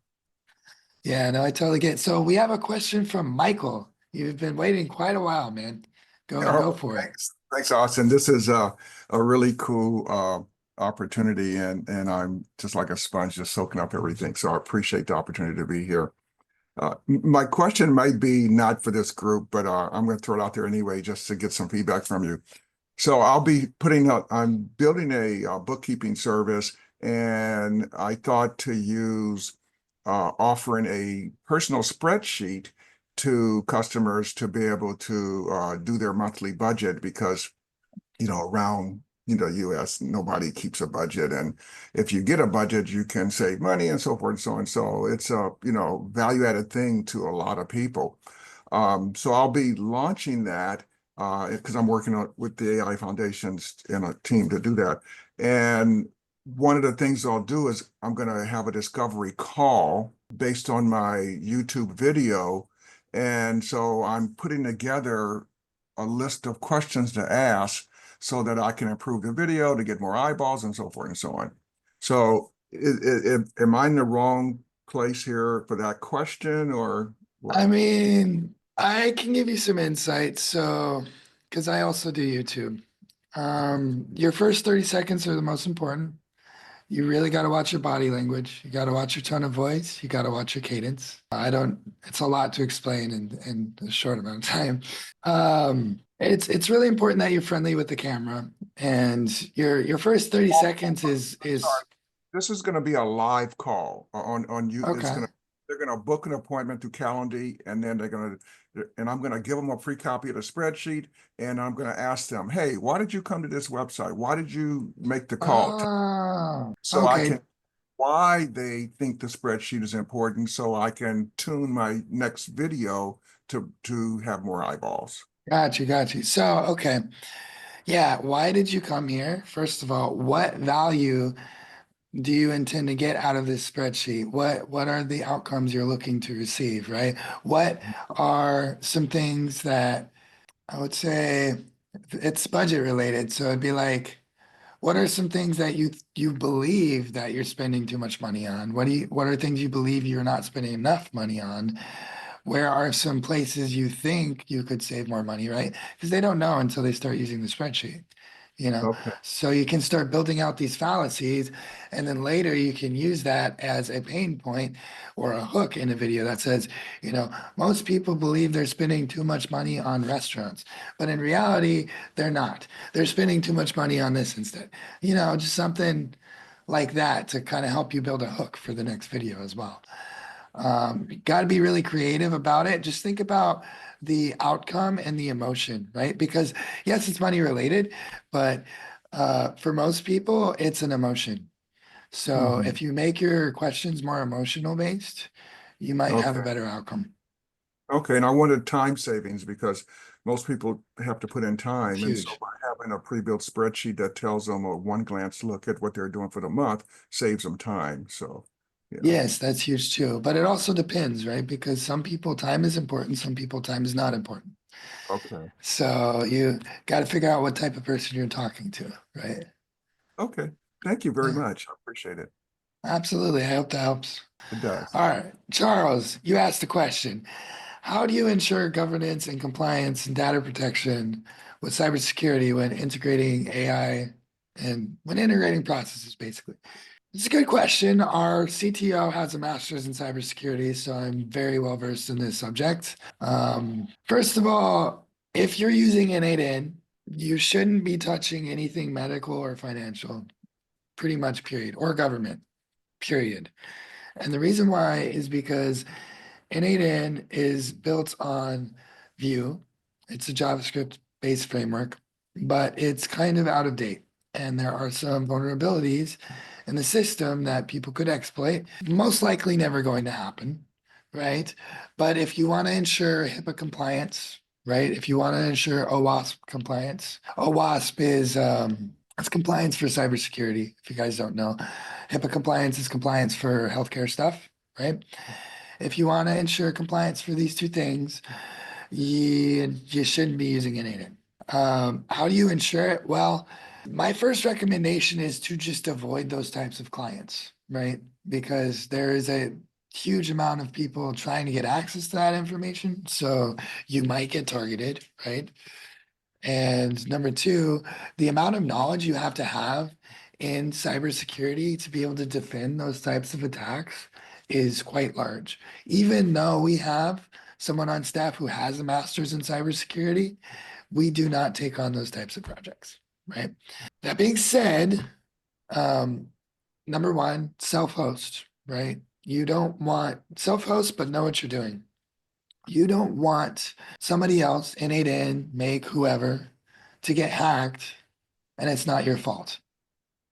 yeah, no, I totally get it. So we have a question from Michael. You've been waiting quite a while, man. Go Oh, for it. thanks, Austin. This is a really cool opportunity, and I'm just like a sponge, just soaking up everything. So I appreciate the opportunity to be here. My question might be not for this group, but I'm going to throw it out there anyway, just to get some feedback from you. So I'll be putting up, I'm building a bookkeeping service, and I thought to use offering a personal spreadsheet to customers to be able to do their monthly budget, because around US, nobody keeps a budget. And if you get a budget, you can save money and so forth and so on. So it's a, value added thing to a lot of people. So I'll be launching that because I'm working with the AI Foundations and a team to do that. And one of the things I'll do is I'm going to have a discovery call based on my YouTube video. And so I'm putting together a list of questions to ask so that I can improve the video to get more eyeballs and so forth and so on. So am I in the wrong place here for that question, or what? I mean, I can give you some insight. So, because I also do YouTube. Your first 30 seconds are the most important. You really got to watch your body language. You got to watch your tone of voice. You got to watch your cadence. It's a lot to explain in a short amount of time. It's really important that you're friendly with the camera, and your first 30 seconds is This is going to be a live call on you. okay. They're going to book an appointment through Calendly, and then I'm going to give them a free copy of the spreadsheet, and I'm going to ask them, hey, why did you come to this website? Why did you make the call? Oh, So I okay. can why they think the spreadsheet is important, so I can tune my next video to have more eyeballs. Got you. So, okay. Yeah, why did you come here? First of all, what value do you intend to get out of this spreadsheet? What are the outcomes you're looking to receive, right? What are some things that I would say it's budget related? So it'd be like, what are some things that you believe that you're spending too much money on? What are things you believe you're not spending enough money on? Where are some places you think you could save more money, right? Because they don't know until they start using the spreadsheet, you know? Okay. So you can start building out these fallacies, and then later you can use that as a pain point or a hook in a video that says, most people believe they're spending too much money on restaurants, but in reality, they're not. They're spending too much money on this instead. Just something like that to kind of help you build a hook for the next video as well. Got to be really creative about it. Just think about the outcome and the emotion, right? Because yes, it's money related, but for most people, it's an emotion. So Mhm. if you make your questions more emotional based, you might have a Okay. better outcome. Okay, and I wanted time savings because most people have to put in time. And so Huge. by having a pre-built spreadsheet that tells them a one glance look at what they're doing for the month saves them time. So, Yes, that's huge too. But it also depends, right? Because some people time is important, some people time is not important. Okay. So you got to figure out what type of person you're talking to, right? Okay. Thank you very Yeah, much. I appreciate it. absolutely. I hope that helps. It does. All right, Charles, you asked the question. How do you ensure governance and compliance and data protection with cybersecurity when integrating AI and when integrating processes, basically? It's a good question. Our CTO has a master's in cybersecurity, so I'm very well versed in this subject. First of all, if you're using N8N, you shouldn't be touching anything medical or financial, pretty much, period, or government, period. And the reason why is because N8N is built on Vue. It's a JavaScript based framework, but it's kind of out of date. And there are some vulnerabilities in the system that people could exploit. Most likely never going to happen, right? But if you want to ensure HIPAA compliance, right? If you want to ensure OWASP compliance, OWASP is it's compliance for cybersecurity. If you guys don't know, HIPAA compliance is compliance for healthcare stuff, right? If you want to ensure compliance for these two things, you shouldn't be using N8N. How do you ensure it? Well, my first recommendation is to just avoid those types of clients, right? Because there is a huge amount of people trying to get access to that information. So you might get targeted, right? And number two, the amount of knowledge you have to have in cybersecurity to be able to defend those types of attacks is quite large. Even though we have someone on staff who has a master's in cybersecurity, We do not take on those types of projects, right? That being said, number one, self-host, right? You don't want self-host, but know what you're doing. You don't want somebody else, N8N, Make, whoever, to get hacked and it's not your fault.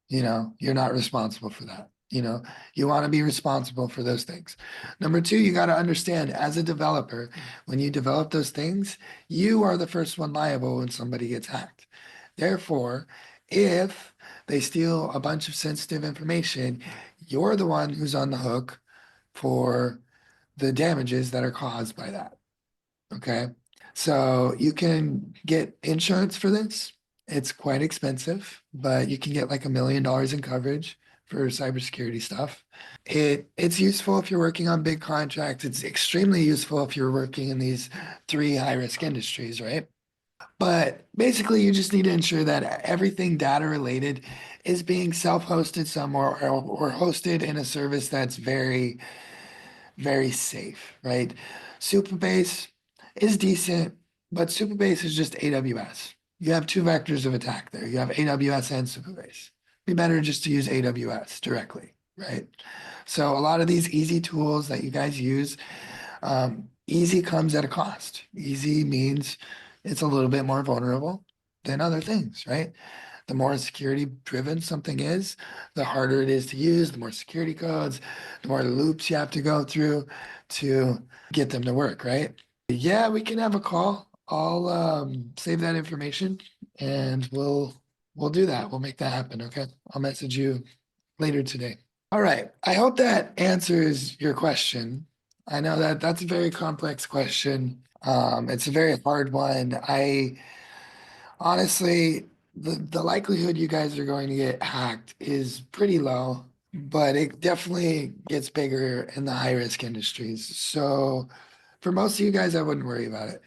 You're not responsible for that. You want to be responsible for those things. Number two, you got to understand as a developer, when you develop those things, you are the first one liable when somebody gets hacked. Therefore, if they steal a bunch of sensitive information, you're the one who's on the hook for the damages that are caused by that. Okay. So you can get insurance for this. It's quite expensive, but you can get like $1 million in coverage for cybersecurity stuff. It's useful if you're working on big contracts. It's extremely useful if you're working in these 3 high-risk industries, right? But basically, you just need to ensure that everything data related is being self-hosted somewhere or hosted in a service that's very, very safe, right? Supabase is decent, but Supabase is just AWS. You have 2 vectors of attack there. You have AWS and Supabase. Be better just to use AWS directly, right? So a lot of these easy tools that you guys use, easy comes at a cost. Easy means it's a little bit more vulnerable than other things, right? The more security driven something is, the harder it is to use, the more security codes, the more loops you have to go through to get them to work, right? Yeah, we can have a call. I'll save that information and we'll do that. We'll make that happen, okay? I'll message you later today. All right. I hope that answers your question. I know that that's a very complex question. It's a very hard one. Honestly, the likelihood you guys are going to get hacked is pretty low, but it definitely gets bigger in the high risk industries. So for most of you guys, I wouldn't worry about it.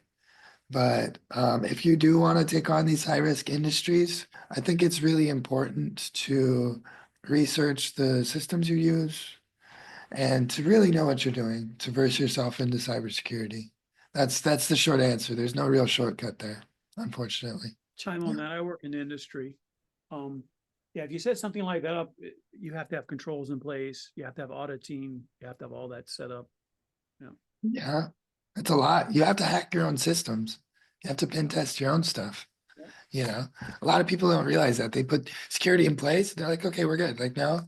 But if you do want to take on these high risk industries, I think it's really important to research the systems you use and to really know what you're doing to verse yourself into cybersecurity. That's the short answer. There's no real shortcut there, unfortunately. Chime on that. I work in the industry. Yeah, if you set something like that up, you have to have controls in place. You have to have audit team. You have to have all that set up. Yeah, it's a lot. You have to hack your own systems. You have to pen test your own stuff. A lot of people don't realize that. They put security in place. They're like, okay, we're good. Like, no,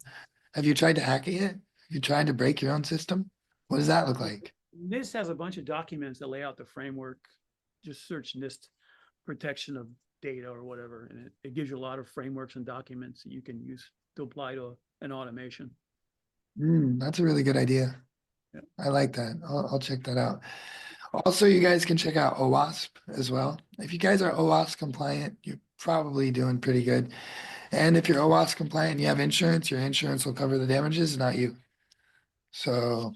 have you tried to hack it yet? Have you tried to break your own system? What does that look like? NIST has a bunch of documents that lay out the framework. Just search NIST protection of data or whatever, and it gives you a lot of frameworks and documents that you can use to apply to an automation. That's a really good idea. Yeah. I like that. I'll check that out. Also, you guys can check out OWASP as well. If you guys are OWASP compliant, you're probably doing pretty good. And if you're OWASP compliant and you have insurance, your insurance will cover the damages, not you. So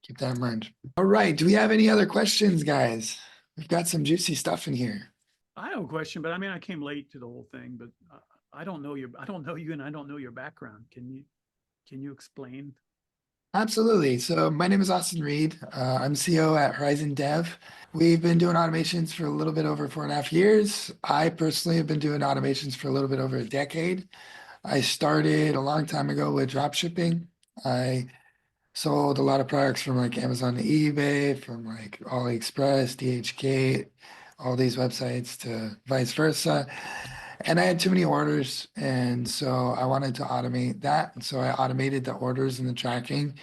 keep that in mind. All right. Do we have any other questions, guys? We've got some juicy stuff in here. I have a question, but I mean, I came late to the whole thing, but I don't know you, and I don't know your background. Can you explain? Absolutely. So my name is Austin Reed. I'm CEO at Horizon Dev. We've been doing automations for a little bit over 4.5 years. I personally have been doing automations for a little bit over a decade. I started a long time ago with drop shipping. I sold a lot of products from like Amazon to eBay, from like AliExpress, DHgate, all these websites to vice versa. And I had too many orders. And so I wanted to automate that. And so I automated the orders and the tracking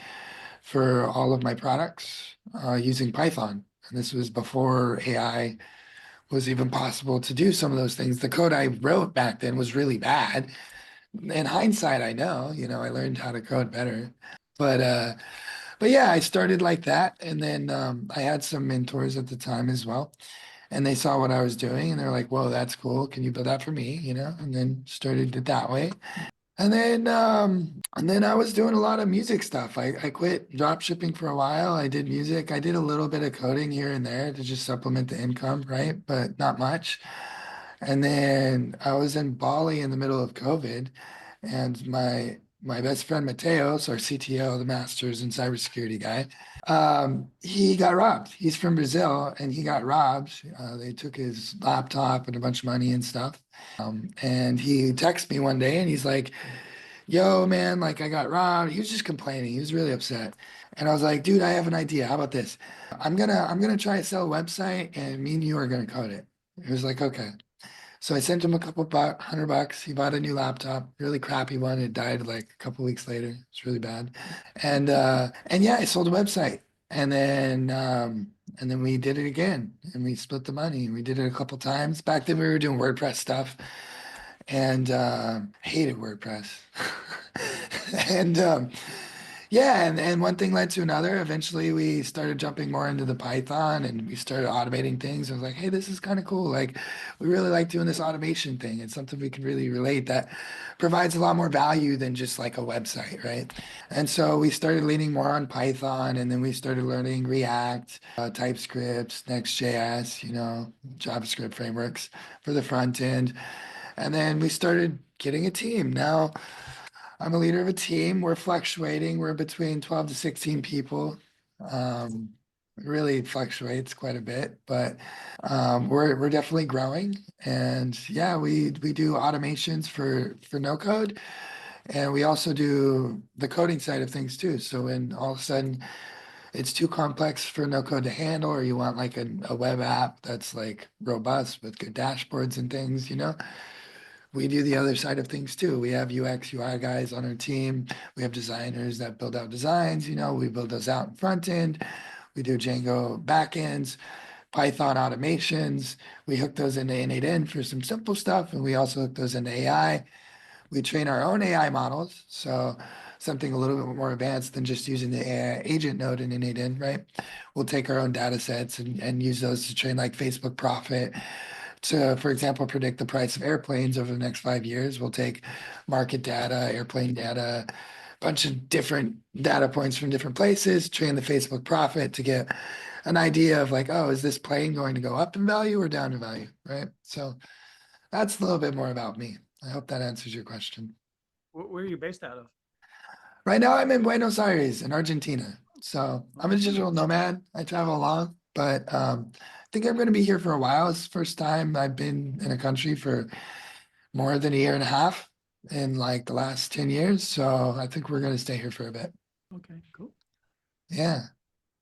for all of my products using Python. And this was before AI was even possible to do some of those things. The code I wrote back then was really bad. In hindsight, I know, I learned how to code better. But yeah, I started like that. And then I had some mentors at the time as well. And they saw what I was doing and they're like, whoa, that's cool. Can you build that for me? And then started it that way. And then I was doing a lot of music stuff. I quit drop shipping for a while. I did music. I did a little bit of coding here and there to just supplement the income, right? But not much. And then I was in Bali in the middle of COVID and my my best friend Mateos, our CTO, the master's in cybersecurity guy, he got robbed. He's from Brazil and he got robbed. They took his laptop and a bunch of money and stuff. And he texted me one day and he's like, yo, man, like I got robbed. He was just complaining. He was really upset. And I was like, dude, I have an idea. How about this? I'm gonna try to sell a website and me and you are gonna code it. He was like, okay. So I sent him a couple $100. He bought a new laptop, really crappy one. It died like a couple weeks later. It's really bad. And yeah, I sold a website. And then we did it again and we split the money. We did it a couple times. Back then we were doing WordPress stuff and hated WordPress. and yeah, and one thing led to another. Eventually, we started jumping more into the Python and we started automating things. I was like, hey, this is kind of cool. Like, we really like doing this automation thing. It's something we can really relate that provides a lot more value than just like a website, right? And so we started leaning more on Python and then we started learning React, TypeScript, Next.js, JavaScript frameworks for the front end. And then we started getting a team. Now, I'm a leader of a team. We're fluctuating. We're between 12 to 16 people. It really fluctuates quite a bit, but we're definitely growing. And yeah, we do automations for no code, and we also do the coding side of things too. So when all of a sudden it's too complex for no code to handle, or you want like a web app that's like robust with good dashboards and things, we do the other side of things too. We have UX, UI guys on our team. We have designers that build out designs. We build those out in front end. We do Django backends, Python automations. We hook those into N8N for some simple stuff. And we also hook those into AI. We train our own AI models. So something a little bit more advanced than just using the AI agent node in N8N, right? We'll take our own data sets and use those to train like Facebook Profit to, for example, predict the price of airplanes over the next 5 years. We'll take market data, airplane data, a bunch of different data points from different places, train the Facebook Profit to get an idea of like, oh, is this plane going to go up in value or down in value, right? So that's a little bit more about me. I hope that answers your question. Where are you based out of? Right now, I'm in Buenos Aires in Argentina. So I'm a digital nomad. I travel along, but I think I'm going to be here for a while. It's the first time I've been in a country for more than a year and a half in like the last 10 years. So I think we're going to stay here for a bit. Okay, cool. Yeah.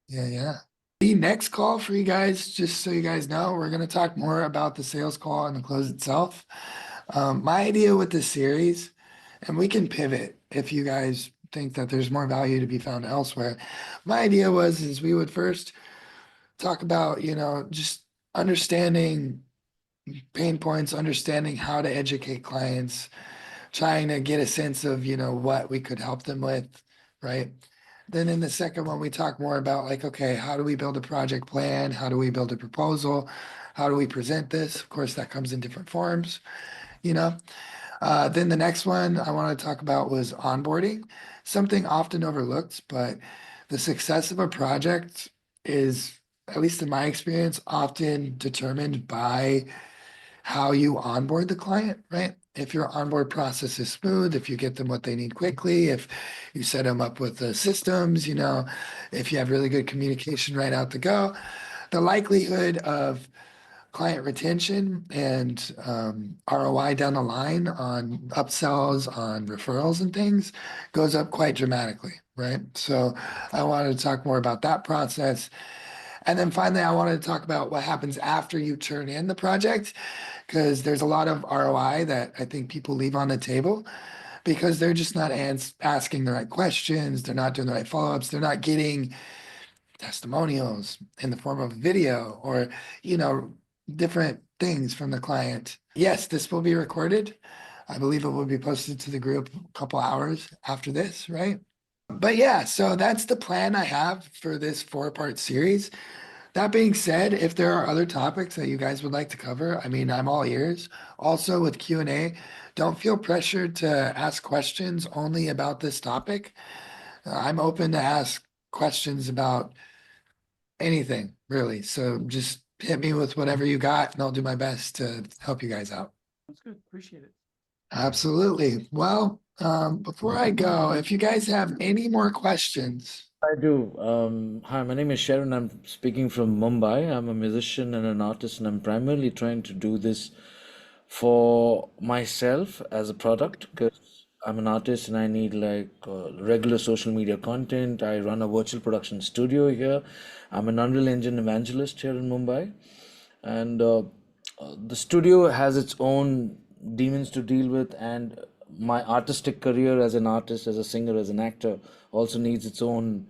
Yeah. The next call for you guys, just so you guys know, we're going to talk more about the sales call and the close itself. My idea with this series, and we can pivot if you guys think that there's more value to be found elsewhere. My idea is we would first talk about, just understanding pain points, understanding how to educate clients, trying to get a sense of, what we could help them with, right? Then in the second one, we talk more about like, okay, how do we build a project plan? How do we build a proposal? How do we present this? Of course, that comes in different forms, you know? Then the next one I want to talk about was onboarding, something often overlooked, but the success of a project is, at least in my experience, often determined by how you onboard the client, right? If your onboard process is smooth, if you get them what they need quickly, if you set them up with the systems, if you have really good communication right out the go, the likelihood of client retention and ROI down the line on upsells, on referrals and things goes up quite dramatically, right? So I wanted to talk more about that process. And then finally, I wanted to talk about what happens after you turn in the project, because there's a lot of ROI that I think people leave on the table because they're just not asking the right questions. They're not doing the right follow-ups. They're not getting testimonials in the form of video or, different things from the client. Yes, this will be recorded. I believe it will be posted to the group a couple hours after this, right? But yeah, so that's the plan I have for this 4-part series. That being said, if there are other topics that you guys would like to cover, I mean, I'm all ears. Also with Q&A, don't feel pressured to ask questions only about this topic. I'm open to ask questions about anything, really. So just hit me with whatever you got and I'll do my best to help you guys out. That's good. Appreciate it. Absolutely. Well, Before I go, if you guys have any more questions, I do. Hi, my name is Sharon. I'm speaking from Mumbai. I'm a musician and an artist, and I'm primarily trying to do this for myself as a product because I'm an artist and I need like regular social media content. I run a virtual production studio here. I'm an Unreal Engine evangelist here in Mumbai, and the studio has its own demons to deal with, and my artistic career as an artist, as a singer, as an actor also needs its own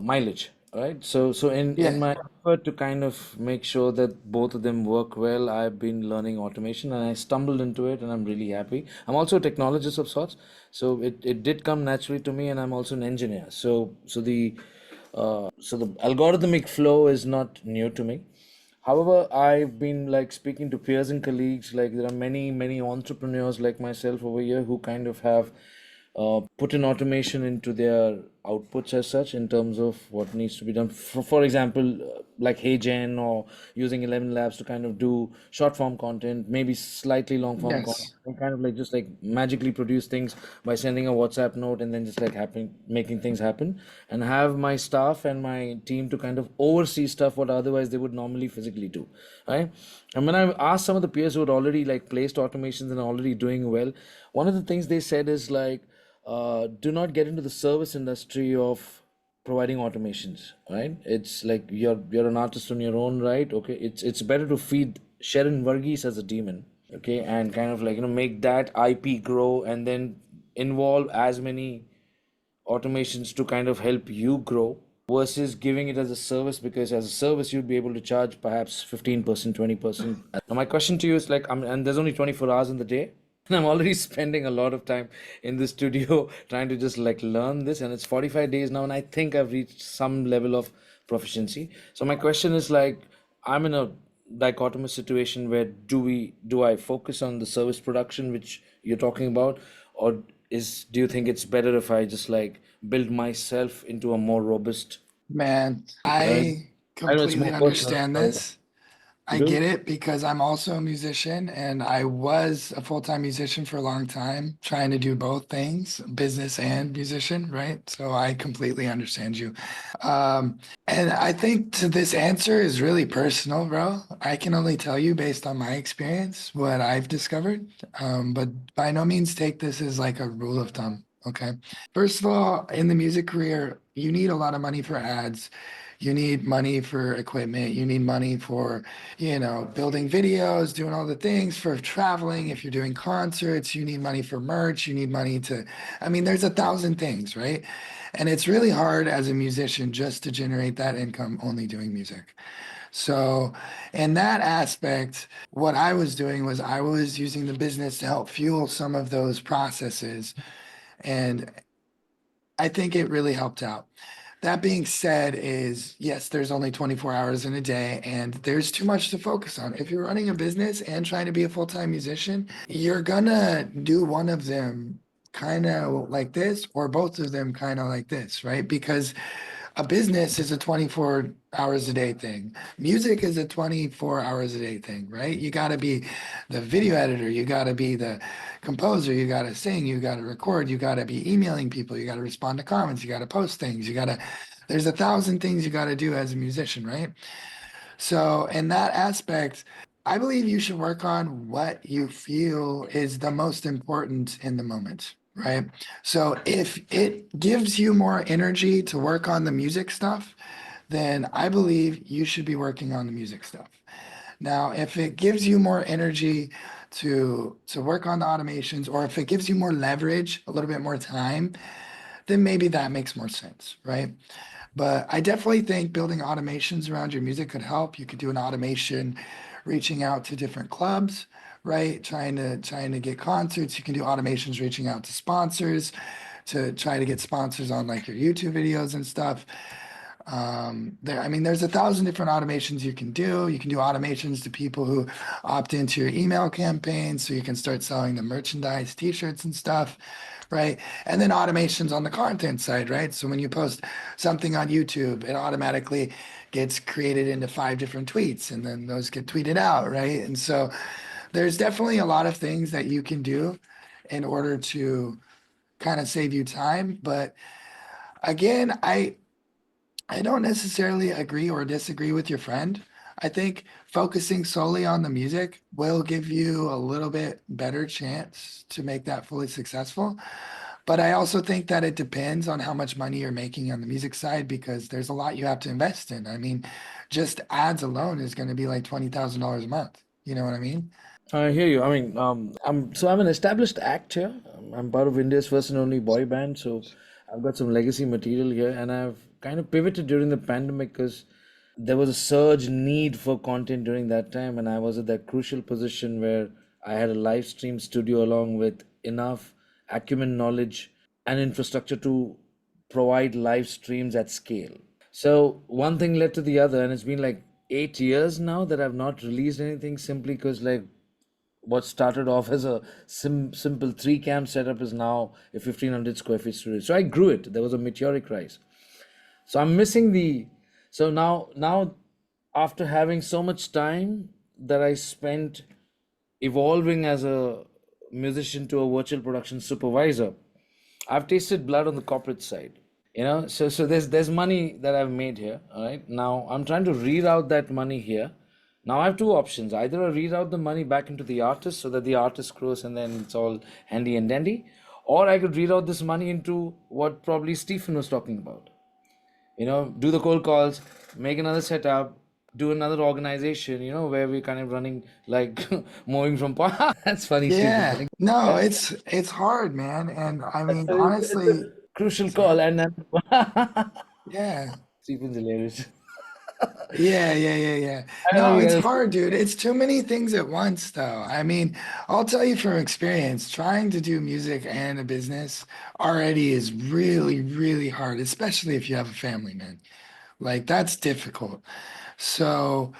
mileage, right? So in yeah, my effort to kind of make sure that both of them work well, I've been learning automation and I stumbled into it and I'm really happy. I'm also a technologist of sorts, so it did come naturally to me, and I'm also an engineer. So the algorithmic flow is not new to me. However, I've been like speaking to peers and colleagues, like there are many entrepreneurs like myself over here who kind of have put in automation into their outputs as such in terms of what needs to be done. For example, like HeyGen or using 11 Labs to kind of do short form content, maybe slightly long form content, yes, and kind of like just like magically produce things by sending a WhatsApp note and then just like making things happen, and have my staff and my team to kind of oversee stuff what otherwise they would normally physically do, right? And when I asked some of the peers who had already like placed automations and are already doing well, one of the things they said is like, do not get into the service industry of providing automations, right? It's like you're an artist on your own, right? Okay, it's better to feed Sharon Varghese as a demon, okay, and kind of like make that IP grow, and then involve as many automations to kind of help you grow versus giving it as a service, because as a service you'd be able to charge perhaps 15%, 20%. Now my question to you is like, and there's only 24 hours in the day, and I'm already spending a lot of time in the studio trying to just like learn this, and it's 45 days now and I think I've reached some level of proficiency. So my question is like, I'm in a dichotomous situation where do I focus on the service production which you're talking about, or do you think it's better if I just like build myself into a more robust, man, right? I I know it's completely more personal. understand Sorry. this. You I do? get it because I'm also a musician and I was a full-time musician for a long time, trying to do both things, business and musician, right? So I completely understand you. And I think to this answer is really personal, bro. I can only tell you based on my experience what I've discovered. But by no means take this as like a rule of thumb. Okay. First of all, in the music career, you need a lot of money for ads. You need money for equipment. You need money for, building videos, doing all the things for traveling. If you're doing concerts, you need money for merch. You need money to, I mean, there's 1,000 things, right? And it's really hard as a musician just to generate that income only doing music. So, in that aspect, what I was doing was I was using the business to help fuel some of those processes. And I think it really helped out. That being said, is yes, there's only 24 hours in a day, and there's too much to focus on. If you're running a business and trying to be a full-time musician, you're gonna do one of them kind of like this, or both of them kind of like this, right? Because a business is a 24 hours a day thing. Music is a 24 hours a day thing, right? You got to be the video editor, you got to be the composer, you got to sing, you got to record, you got to be emailing people, you got to respond to comments, you got to post things, there's 1,000 things you got to do as a musician, right? So, in that aspect, I believe you should work on what you feel is the most important in the moment, right? So, if it gives you more energy to work on the music stuff, then I believe you should be working on the music stuff. Now, if it gives you more energy to work on the automations, or if it gives you more leverage, a little bit more time, then maybe that makes more sense, right? But I definitely think building automations around your music could help. You could do an automation reaching out to different clubs, right? Trying to get concerts. You can do automations reaching out to sponsors to try to get sponsors on like your YouTube videos and stuff. I mean, there's 1,000 different automations you can do. You can do automations to people who opt into your email campaign, so you can start selling the merchandise, t-shirts and stuff, right? And then automations on the content side, right? So when you post something on YouTube, it automatically gets created into 5 different tweets, and then those get tweeted out, right? And so there's definitely a lot of things that you can do in order to kind of save you time. But again, I don't necessarily agree or disagree with your friend. I think focusing solely on the music will give you a little bit better chance to make that fully successful. But I also think that it depends on how much money you're making on the music side because there's a lot you have to invest in. I mean, just ads alone is going to be like $20,000 a month. You know what I mean? I hear you. I mean, I'm an established act here. I'm part of India's first and only boy band, so I've got some legacy material here, and I've kind of pivoted during the pandemic because there was a surge need for content during that time, and I was at that crucial position where I had a live stream studio along with enough acumen, knowledge, and infrastructure to provide live streams at scale. So one thing led to the other, and it's been like 8 years now that I've not released anything simply because like what started off as a simple three cam setup is now a 1500 square feet studio. So I grew it. There was a meteoric rise. So I'm missing the. So now after having so much time that I spent evolving as a musician to a virtual production supervisor, I've tasted blood on the corporate side. So there's money that I've made here. All right. Now I'm trying to reroute that money here. Now I have two options. Either I reroute the money back into the artist so that the artist grows and then it's all handy and dandy, or I could reroute this money into what probably Stephen was talking about. Do the cold calls, make another setup, do another organization, where we're kind of running like moving from That's funny, Stephen. Yeah. No, it's hard, man. And I mean, It's a honestly, crucial sorry. call, and then Yeah. Stephen's hilarious. Yeah. I know No, you it's guys. hard, dude. It's too many things at once, though. I mean, I'll tell you from experience, trying to do music and a business already is really, really hard, especially if you have a family, man. Like, that's difficult. So,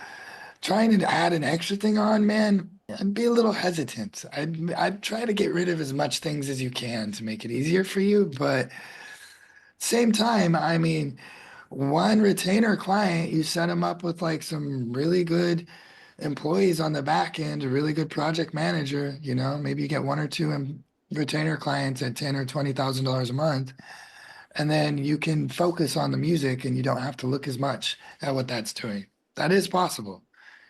trying to add an extra thing on, man, I'd be a little hesitant. I'd try to get rid of as much things as you can to make it easier for you, but same time, I mean, one retainer client, you set them up with like some really good employees on the back end, a really good project manager, maybe you get one or two retainer clients at 10 or $20,000 a month, and then you can focus on the music and you don't have to look as much at what that's doing. That is possible,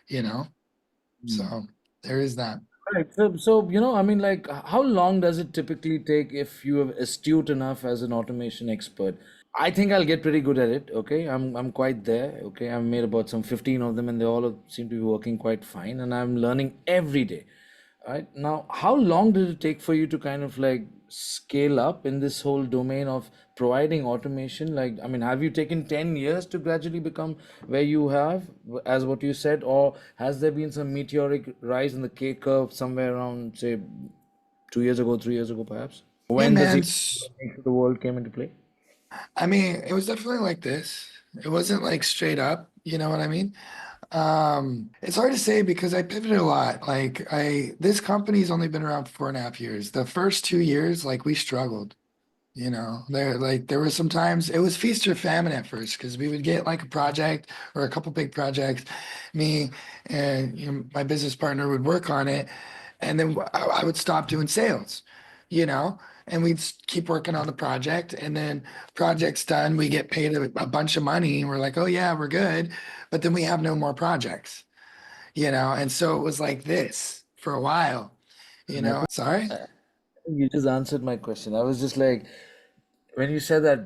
you know? So there is that. Right. So, I mean, like, how long does it typically take if you are astute enough as an automation expert? I think I'll get pretty good at it. Okay, I'm quite there. Okay, I've made about some 15 of them, and they all seem to be working quite fine, and I'm learning every day. Right now, how long did it take for you to kind of like scale up in this whole domain of providing automation? Like, I mean, have you taken 10 years to gradually become where you have, as what you said, or has there been some meteoric rise in the K curve somewhere around, say, 2 years ago, 3 years ago, perhaps? Yeah, When the man. zero to the world came into play? I mean, it was definitely like this. It wasn't like straight up, you know what I mean? It's hard to say because I pivoted a lot. Like this company's only been around for 4.5 years. The first 2 years, like we struggled. There were some times it was feast or famine at first because we would get like a project or a couple big projects. Me and my business partner would work on it, and then I would stop doing sales, you know, and we'd keep working on the project. And then project's done, we get paid a bunch of money, and we're like, oh yeah, we're good, but then we have no more projects, And so it was like this for a while, And I think Sorry. you just answered my question. I was just like, when you said that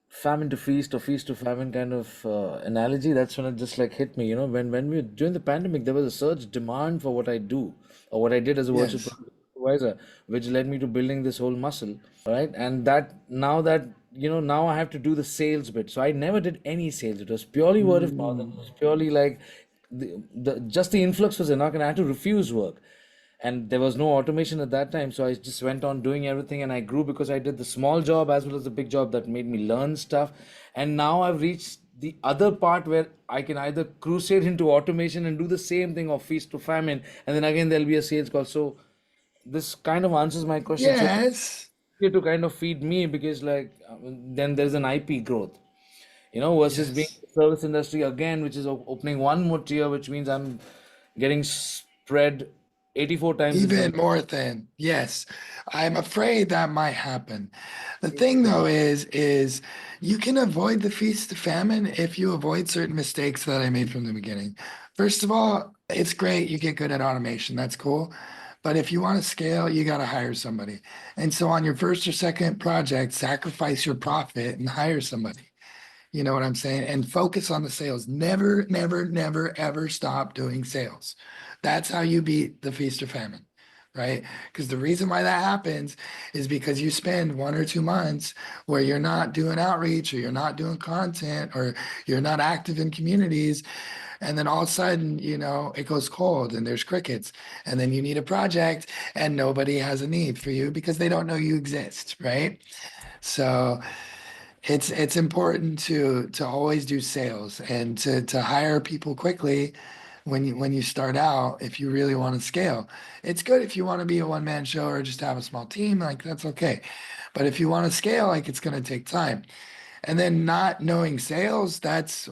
famine to feast or feast to famine kind of analogy, that's when it just like hit me. When we during the pandemic, there was a surge demand for what I do or what I did as a virtual Yes. product supervisor, which led me to building this whole muscle, right? And now I have to do the sales bit. So I never did any sales. It was purely word of mouth. And it was purely like just the influx was enough, and I had to refuse work, and there was no automation at that time, so I just went on doing everything, and I grew because I did the small job as well as the big job that made me learn stuff. And now I've reached the other part where I can either crusade into automation and do the same thing of feast to famine, and then again there'll be a sales call. So this kind of answers my question. So Yes. it's to kind of feed me because like then there's an IP growth, versus being Yes. in the service industry again, which is opening one more tier, which means I'm getting spread 84 times is Even the more thin. Yes. I'm afraid that might happen. The thing though is you can avoid the feast to famine if you avoid certain mistakes that I made from the beginning. First of all, it's great you get good at automation. That's cool. But if you want to scale, you got to hire somebody. And so on your first or second project, sacrifice your profit and hire somebody. You know what I'm saying? And focus on the sales. Never, never, never, ever stop doing sales. That's how you beat the feast or famine, right? Because the reason why that happens is because you spend 1 or 2 months where you're not doing outreach or you're not doing content or you're not active in communities. And then all of a sudden, it goes cold and there's crickets. And then you need a project and nobody has a need for you because they don't know you exist, right? So it's important to always do sales and to hire people quickly when you start out if you really want to scale. It's good if you want to be a one-man show or just have a small team, like that's okay. But if you want to scale, like it's going to take time. And then not knowing sales,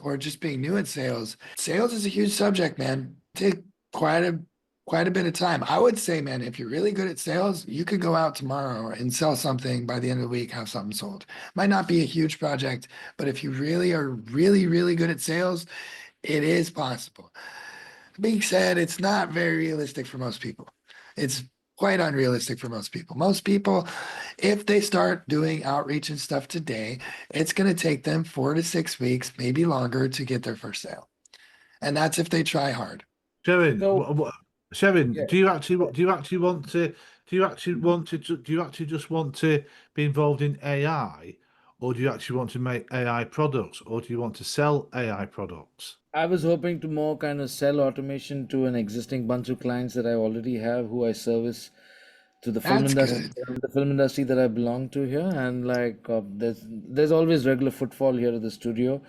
or just being new at sales. Sales is a huge subject, man. Take quite a bit of time. I would say, man, if you're really good at sales, you could go out tomorrow and sell something by the end of the week, have something sold. Might not be a huge project, but if you really are really, really good at sales, it is possible. Being said, it's not very realistic for most people. It's quite unrealistic for most people. Most people, if they start doing outreach and stuff today, it's going to take them 4 to 6 weeks, maybe longer, to get their first sale. And that's if they try hard. Sharon, So Sharon, yeah. do you actually want to do you actually just want to be involved in AI, or do you actually want to make AI products, or do you want to sell AI products? I was hoping to more kind of sell automation to an existing bunch of clients that I already have who I service to That's good. the film industry that I belong to here, and like there's always regular footfall here at the studio,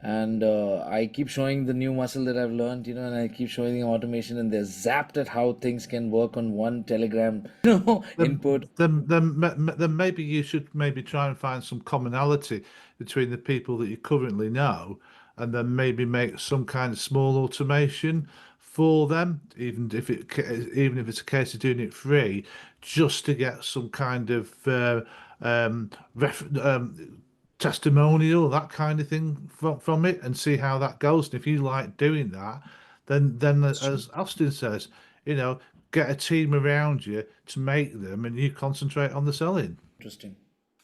and I keep showing the new muscle that I've learned, and I keep showing the automation, and they're zapped at how things can work on one Telegram, input. Then maybe you should maybe try and find some commonality between the people that you currently know, and then maybe make some kind of small automation for them, even if it's a case of doing it free, just to get some kind of ref, testimonial, that kind of thing from it, and see how that goes. And if you like doing that, then as Austin says, you know, get a team around you to make them, and you concentrate on the selling. Interesting.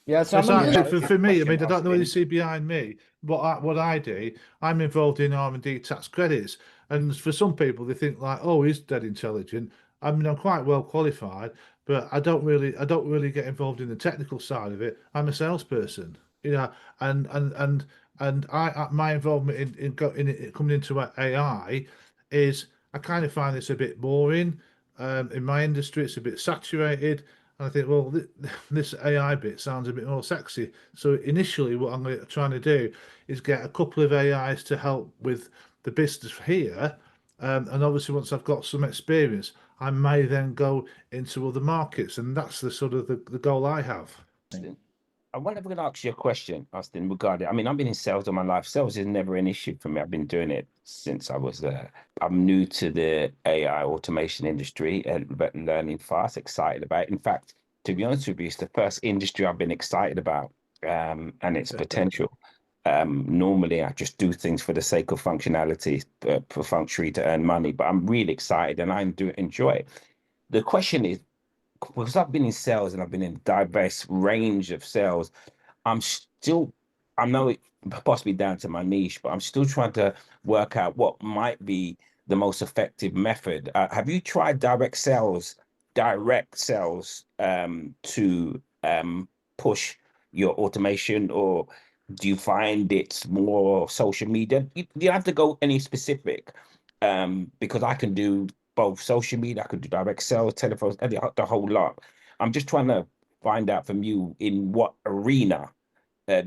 Yeah, so I'm It's gonna be Yeah. like for me. I Question, mean, I don't know whether you Austin. see behind me what I do. I'm involved in R&D tax credits, and for some people, they think like, oh, he's dead intelligent. I mean, I'm quite well qualified, but I don't really get involved in the technical side of it. I'm a salesperson, and my involvement in it coming into AI is I kind of find this a bit boring. In my industry, it's a bit saturated. And I think, well, this AI bit sounds a bit more sexy. So initially, what I'm trying to do is get a couple of AIs to help with the business here. And obviously, once I've got some experience, I may then go into other markets. And that's the sort of the goal I have. Austin, I wonder if I could ask you a question, Austin, regarding, I mean, I've been in sales all my life. Sales is never an issue for me. I've been doing it since I was I'm new to the AI automation industry but learning fast, excited about it. In fact, to be honest with you, it's the first industry I've been excited about and its potential. Normally, I just do things for the sake of functionality, perfunctory to earn money, but I'm really excited and enjoy it. The question is, because I've been in sales and I've been in diverse range of sales, I'm still, I know it possibly down to my niche, but I'm still trying to work out what might be the most effective method. Have you tried direct sales to push your automation, or do you find it's more social media? You don't have to go any specific, because I can do both social media, I could do direct sales, telephones, the whole lot. I'm just trying to find out from you in what arena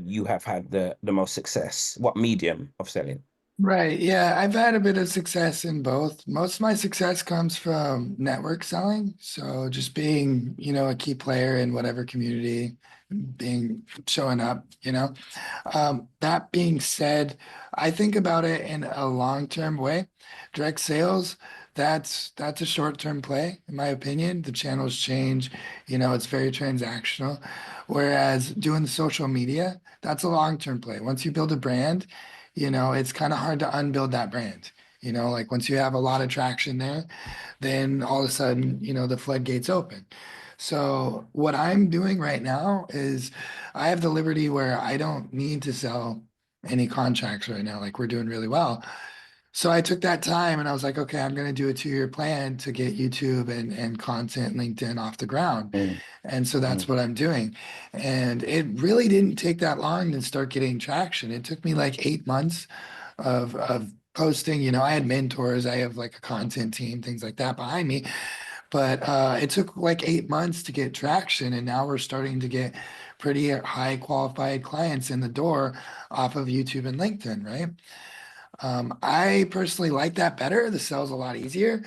you have had the most success, what medium of selling. Right. Yeah. I've had a bit of success in both. Most of my success comes from network selling. So just being, a key player in whatever community, showing up. That being said, I think about it in a long-term way. Direct sales that's a short-term play, in my opinion. The channels change, it's very transactional. Whereas doing the social media, that's a long-term play. Once you build a brand, it's kind of hard to unbuild that brand. Like once you have a lot of traction there, then all of a sudden, the floodgates open. So what I'm doing right now is I have the liberty where I don't need to sell any contracts right now. Like we're doing really well. So I took that time and I was like, okay, I'm going to do a 2-year plan to get YouTube and content LinkedIn off the ground. Mm, And so that's mm, what I'm doing. And it really didn't take that long to start getting traction. It took me like 8 months of posting. I had mentors, I have like a content team, things like that behind me. But it took like 8 months to get traction. And now we're starting to get pretty high qualified clients in the door off of YouTube and LinkedIn, right? I personally like that better. The sale's a lot easier.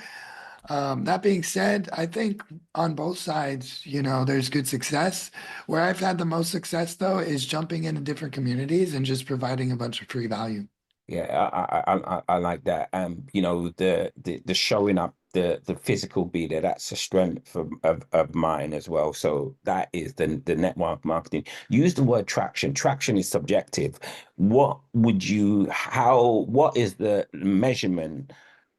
That being said, I think on both sides, there's good success. Where I've had the most success though is jumping into different communities and just providing a bunch of free value. yeah, I like that. The showing up, the physical be there, that's a strength of mine as well. So that is the network marketing. Use the word traction. Traction is subjective. What is the measurement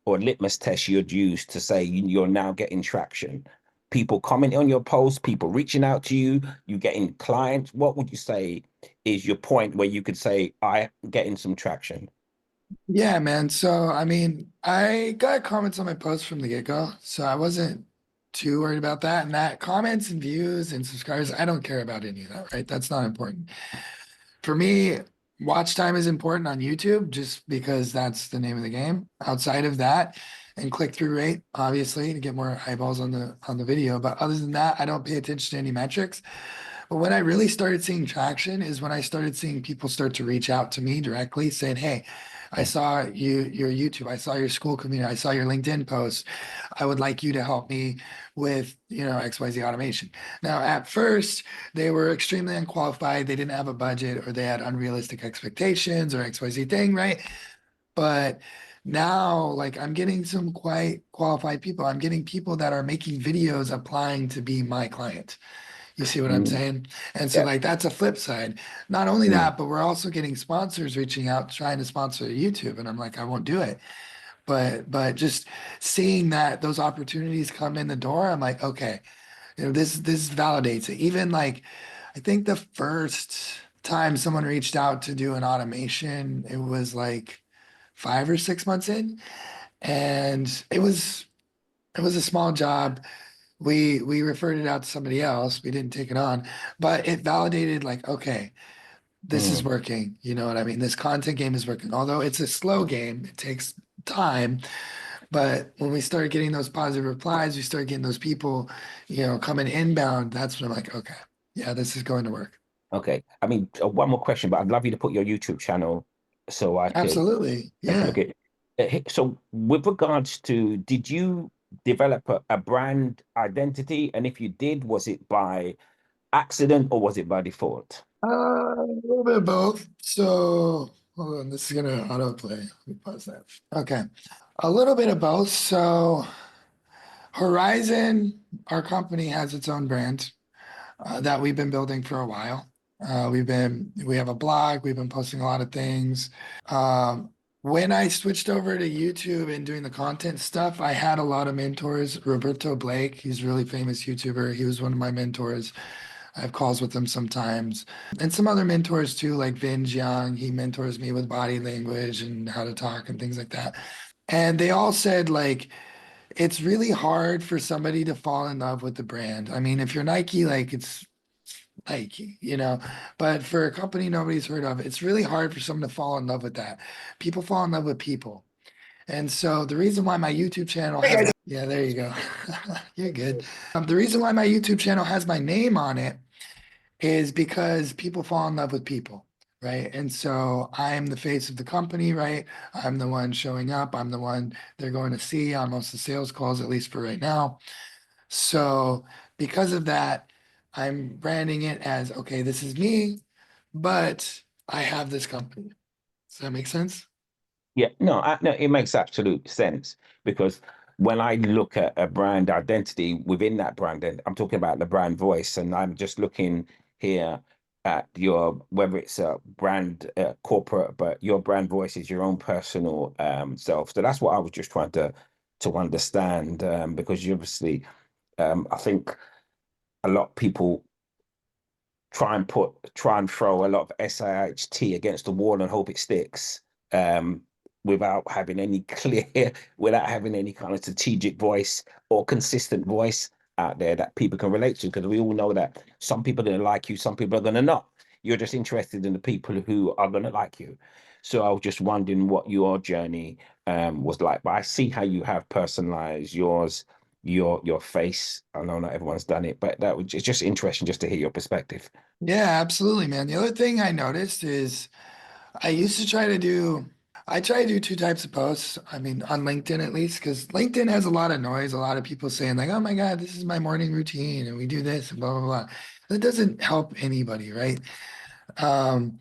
or litmus test you'd use to say you're now getting traction? People commenting on your posts, people reaching out to you, you getting clients. What would you say is your point where you could say, I'm getting some traction? Yeah, man. So, I mean, I got comments on my post from the get-go, so I wasn't too worried about that. And that comments and views and subscribers, I don't care about any of that, right? That's not important. For me, watch time is important on YouTube just because that's the name of the game. Outside of that, and click-through rate, obviously, to get more eyeballs on the video. But other than that, I don't pay attention to any metrics. But when I really started seeing traction is when I started seeing people start to reach out to me directly saying, hey, I saw your YouTube, I saw your school community, I saw your LinkedIn post. I would like you to help me with, XYZ automation. Now, at first, they were extremely unqualified. They didn't have a budget or they had unrealistic expectations or XYZ thing, right? But now, like, I'm getting some quite qualified people. I'm getting people that are making videos applying to be my client. You see what I'm Mm, saying? And so yeah. like that's a flip side. Not only Mm, that, but we're also getting sponsors reaching out trying to sponsor YouTube. And I'm like, I won't do it. But just seeing that those opportunities come in the door, I'm like, okay, this validates it. Even like I think the first time someone reached out to do an automation, it was like 5 or 6 months in. And it was a small job. We referred it out to somebody else. We didn't take it on, but it validated like, okay, this is mm. working. You know what I mean? This content game is working. Although it's a slow game, it takes time. But when we started getting those positive replies, we started getting those people, coming inbound. That's when I'm like, okay, yeah, this is going to work. Okay. I mean, one more question, but I'd love you to put your YouTube channel so I could Absolutely. take a Yeah. look at. So, with regards to, did you develop a brand identity? And if you did, was it by accident or was it by default? A little bit of both. So hold on, this is gonna autoplay. Let me pause that. Okay. A little bit of both. So Horizon, our company has its own brand that we've been building for a while. We have a blog, we've been posting a lot of things. When I switched over to YouTube and doing the content stuff, I had a lot of mentors. Roberto Blake, he's a really famous YouTuber. He was one of my mentors. I have calls with him sometimes. And some other mentors too, like Vince Young. He mentors me with body language and how to talk and things like that. And they all said, like, it's really hard for somebody to fall in love with the brand. I mean, if you're Nike, like it's Nike, but for a company nobody's heard of, it's really hard for someone to fall in love with that. People fall in love with people. And so the reason why my YouTube channel has, yeah, there you go. You're good. The reason why my YouTube channel has my name on it is because people fall in love with people, right? And so I'm the face of the company, right? I'm the one showing up. I'm the one they're going to see on most of the sales calls, at least for right now. So because of that, I'm branding it as, okay, this is me, but I have this company. Does that make sense? Yeah, no, it makes absolute sense because when I look at a brand identity within that brand, and I'm talking about the brand voice, and I'm just looking here at your, whether it's a brand corporate, but your brand voice is your own personal self. So that's what I was just trying to understand, because you obviously, I think a lot of people try and throw a lot of SIHT against the wall and hope it sticks, without having any clear, without having any kind of strategic voice or consistent voice out there that people can relate to. Because we all know that some people are going to like you, some people are going to not. You're just interested in the people who are going to like you. So I was just wondering what your journey was like. But I see how you have personalized yours, your face. I know not everyone's done it, but it's just interesting just to hear your perspective. Yeah, absolutely, man. The other thing I noticed is I used to I try to do two types of posts. I mean, on LinkedIn at least, because LinkedIn has a lot of noise, a lot of people saying like, oh my God, this is my morning routine and we do this and blah, blah, blah. That doesn't help anybody, right? Um,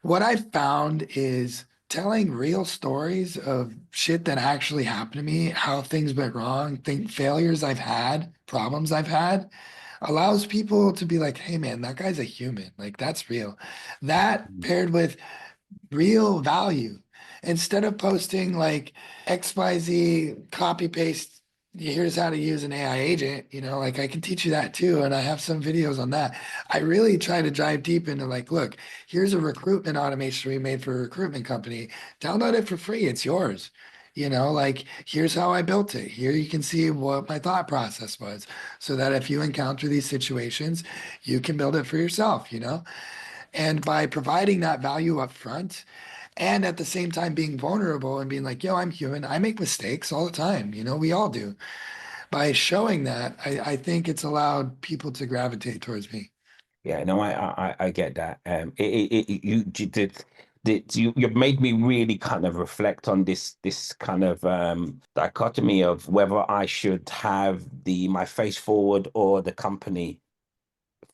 what I found is telling real stories of shit that actually happened to me, how things went wrong, failures I've had, problems I've had, allows people to be like, hey man, that guy's a human. Like that's real. That paired with real value. Instead of posting like XYZ copy paste, here's how to use an AI agent, like I can teach you that too. And I have some videos on that. I really try to dive deep into like, look, here's a recruitment automation we made for a recruitment company. Download it for free. It's yours. Like here's how I built it. Here you can see what my thought process was so that if you encounter these situations, you can build it for yourself. And by providing that value up front and at the same time being vulnerable and being like, yo, I'm human. I make mistakes all the time. We all do. By showing that, I think it's allowed people to gravitate towards me. Yeah, no, I get that. You did you've made me really kind of reflect on this kind of dichotomy of whether I should have my face forward or the company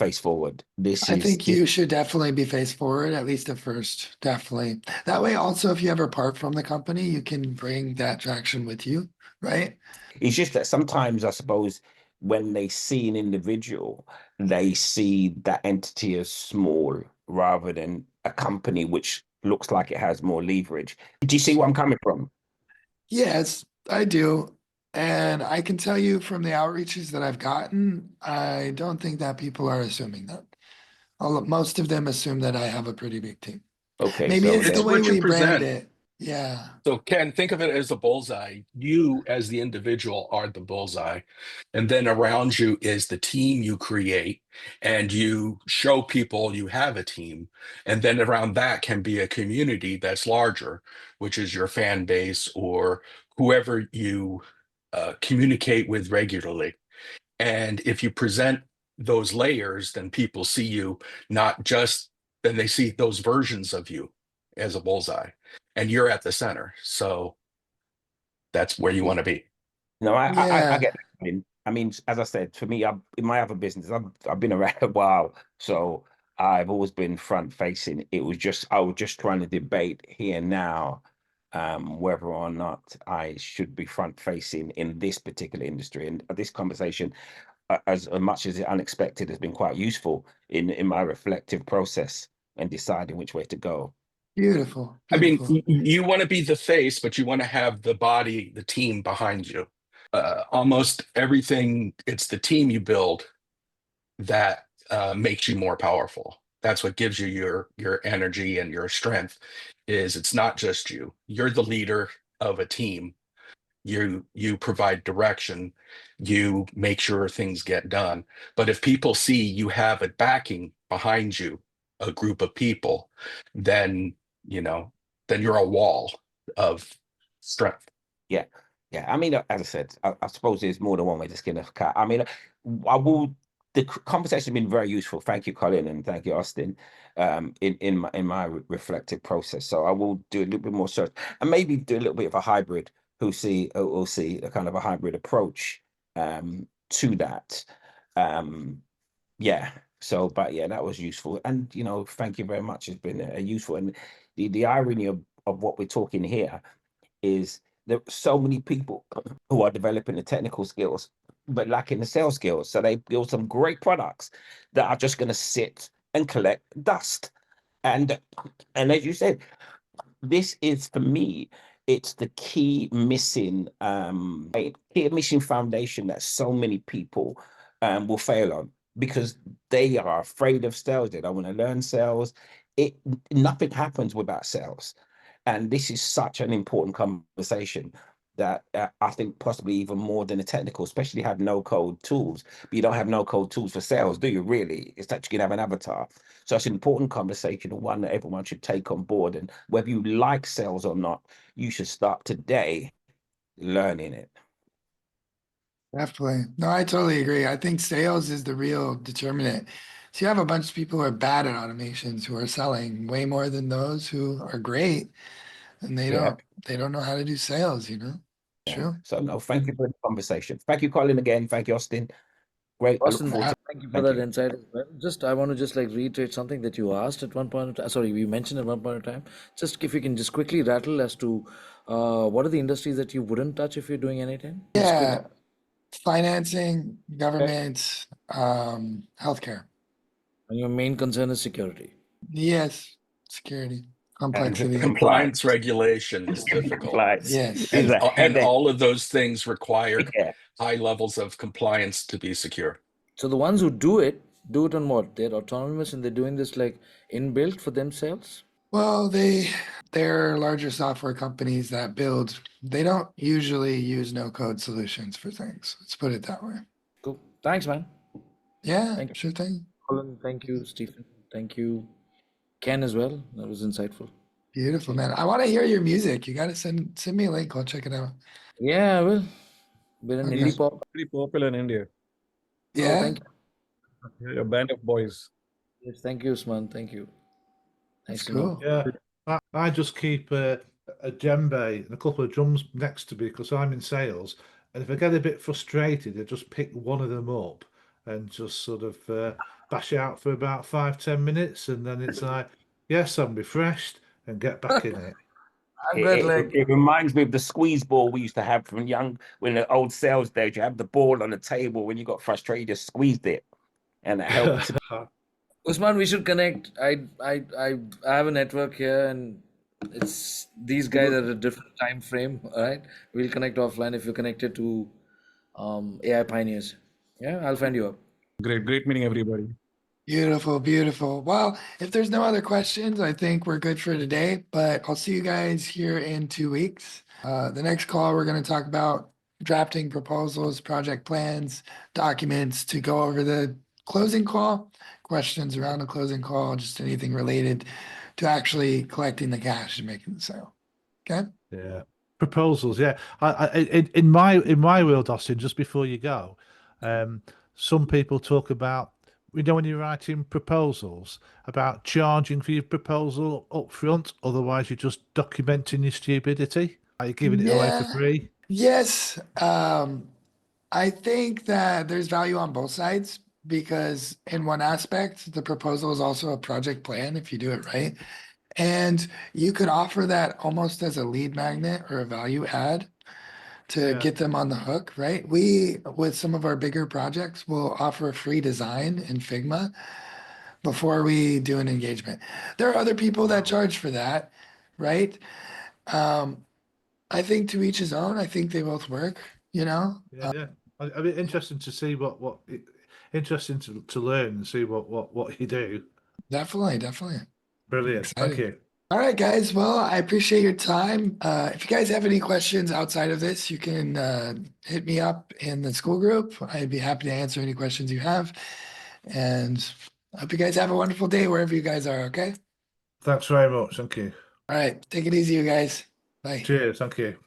face forward. I think you should definitely be face forward, at least at first. Definitely. That way, also, if you ever part from the company, you can bring that traction with you, right? It's just that sometimes I suppose when they see an individual, they see that entity as small rather than a company which looks like it has more leverage. Do you see where I'm coming from? Yes, I do. And I can tell you from the outreaches that I've gotten, I don't think that people are assuming that. Most of them assume that I have a pretty big team. Okay, Maybe so it's the It's way what you we brand present. it. Yeah. So Ken, think of it as a bullseye. You as the individual are the bullseye. And then around you is the team you create and you show people you have a team. And then around that can be a community that's larger, which is your fan base or whoever you communicate with regularly. And if you present those layers, then people see you not just, then they see those versions of you as a bullseye, and you're at the center. So that's where you want to be. No, I Yeah. get that. I mean, as I said, for me, in my other business, I've been around a while, so I've always been front facing. I was just trying to debate here now, whether or not I should be front facing in this particular industry. And this conversation, as much as it unexpected, has been quite useful in my reflective process and deciding which way to go. Beautiful. I mean, Beautiful. you want to be the face, but you want to have the body, the team behind you. Almost everything, it's the team you build that makes you more powerful. That's what gives you your energy and your strength. Is it's not just you. You're the leader of a team. You provide direction. You make sure things get done. But if people see you have a backing behind you, a group of people, then you know, then you're a wall of strength. Yeah, yeah. I mean, as I said, I suppose there's more than one way to skin a cat. I mean, I will. The conversation has been very useful. Thank you, Colin, and thank you, Austin. In my reflective process, so I will do a little bit more search and maybe do a little bit of a hybrid. Who'll see a kind of a hybrid approach to that. Yeah. So, but yeah, that was useful, and thank you very much. It's been useful, and the irony of what we're talking here is there are so many people who are developing the technical skills, but lacking the sales skills. So they build some great products that are just going to sit and collect dust. And as you said, this is for me, it's the key missing foundation that so many people will fail on because they are afraid of sales. They don't want to learn sales. Nothing happens without sales. And this is such an important conversation that I think possibly even more than the technical, especially have no code tools. But you don't have no code tools for sales, do you really? It's that you can have an avatar. So it's an important conversation and one that everyone should take on board. And whether you like sales or not, you should start today learning it. Definitely. No, I totally agree. I think sales is the real determinant. So you have a bunch of people who are bad at automations who are selling way more than those who are great, and Yeah. they don't know how to do sales, you know? True. So no, thank you for the conversation. Thank you, Colin, again. Thank you, Austin. Great. I look Austin, forward to thank you for Thank that you. insight as well. Just, I want to just like reiterate something that you asked at one point. Sorry, we mentioned at one point in time. Just if you can just quickly rattle as to what are the industries that you wouldn't touch if you're doing anything? Just quickly. Yeah, financing, government, healthcare. And your main concern is security. Yes, security, And complexity. compliance regulation is difficult. Compliance Yes. is a And headache. all of those things require Yeah. high levels of compliance to be secure. So the ones who do it on what? They're autonomous and they're doing this like inbuilt for themselves? Well, they're larger software companies that build, they don't usually use no code solutions for things. Let's put it that way. Cool. Thanks, man. Yeah, Thank you. sure thing. Colin, thank you. Stephen, thank you. Ken as well. That was insightful. Beautiful, man. I want to hear your music. You got to send me a link. I'll check it out. Yeah, I will. We're an Okay. indie pop. Pretty popular in India. Oh, Yeah, thank you. You're a band of boys. Yes, thank you, Usman. Thank you. that's Nice to know. cool. Yeah, I just keep a djembe and a couple of drums next to me because I'm in sales. And if I get a bit frustrated, I just pick one of them up and just sort of bash out for about 5-10 minutes. And then it's like, yes, I'm refreshed and get back in it. I've got like, It reminds me of the squeeze ball we used to have from when the old sales days. You have the ball on the table when you got frustrated, you just squeezed it, and it helped. Usman, we should connect. I have a network here and it's these guys are at a different time frame. All right. We'll connect offline if you're connected to AI Pioneers. Yeah, I'll find you up. Great meeting everybody. Beautiful, beautiful. Well, if there's no other questions, I think we're good for today, but I'll see you guys here in 2 weeks. The next call, we're going to talk about drafting proposals, project plans, documents to go over the closing call, questions around the closing call, just anything related to actually collecting the cash and making the sale. Okay. Yeah. Proposals, yeah. In my world, Austin, just before you go, some people talk about, when you're writing proposals, about charging for your proposal up front, otherwise you're just documenting your stupidity. Are you giving it away for Yeah. free? Yes. I think that there's value on both sides because in one aspect, the proposal is also a project plan if you do it right. And you could offer that almost as a lead magnet or a value add to Yeah. get them on the hook, right? We, with some of our bigger projects, will offer a free design in Figma before we do an engagement. There are other people that charge for that, right? I think to each his own. I think they both work, you know? Yeah. I mean, interesting to see interesting to learn and see what you do. Definitely. Brilliant. Thank Excited. you. All right, guys. Well, I appreciate your time. If you guys have any questions outside of this, you can hit me up in the school group. I'd be happy to answer any questions you have. And I hope you guys have a wonderful day wherever you guys are, okay? Thanks very much. Thank you. All right. Take it easy, you guys. Bye. Cheers. Thank you.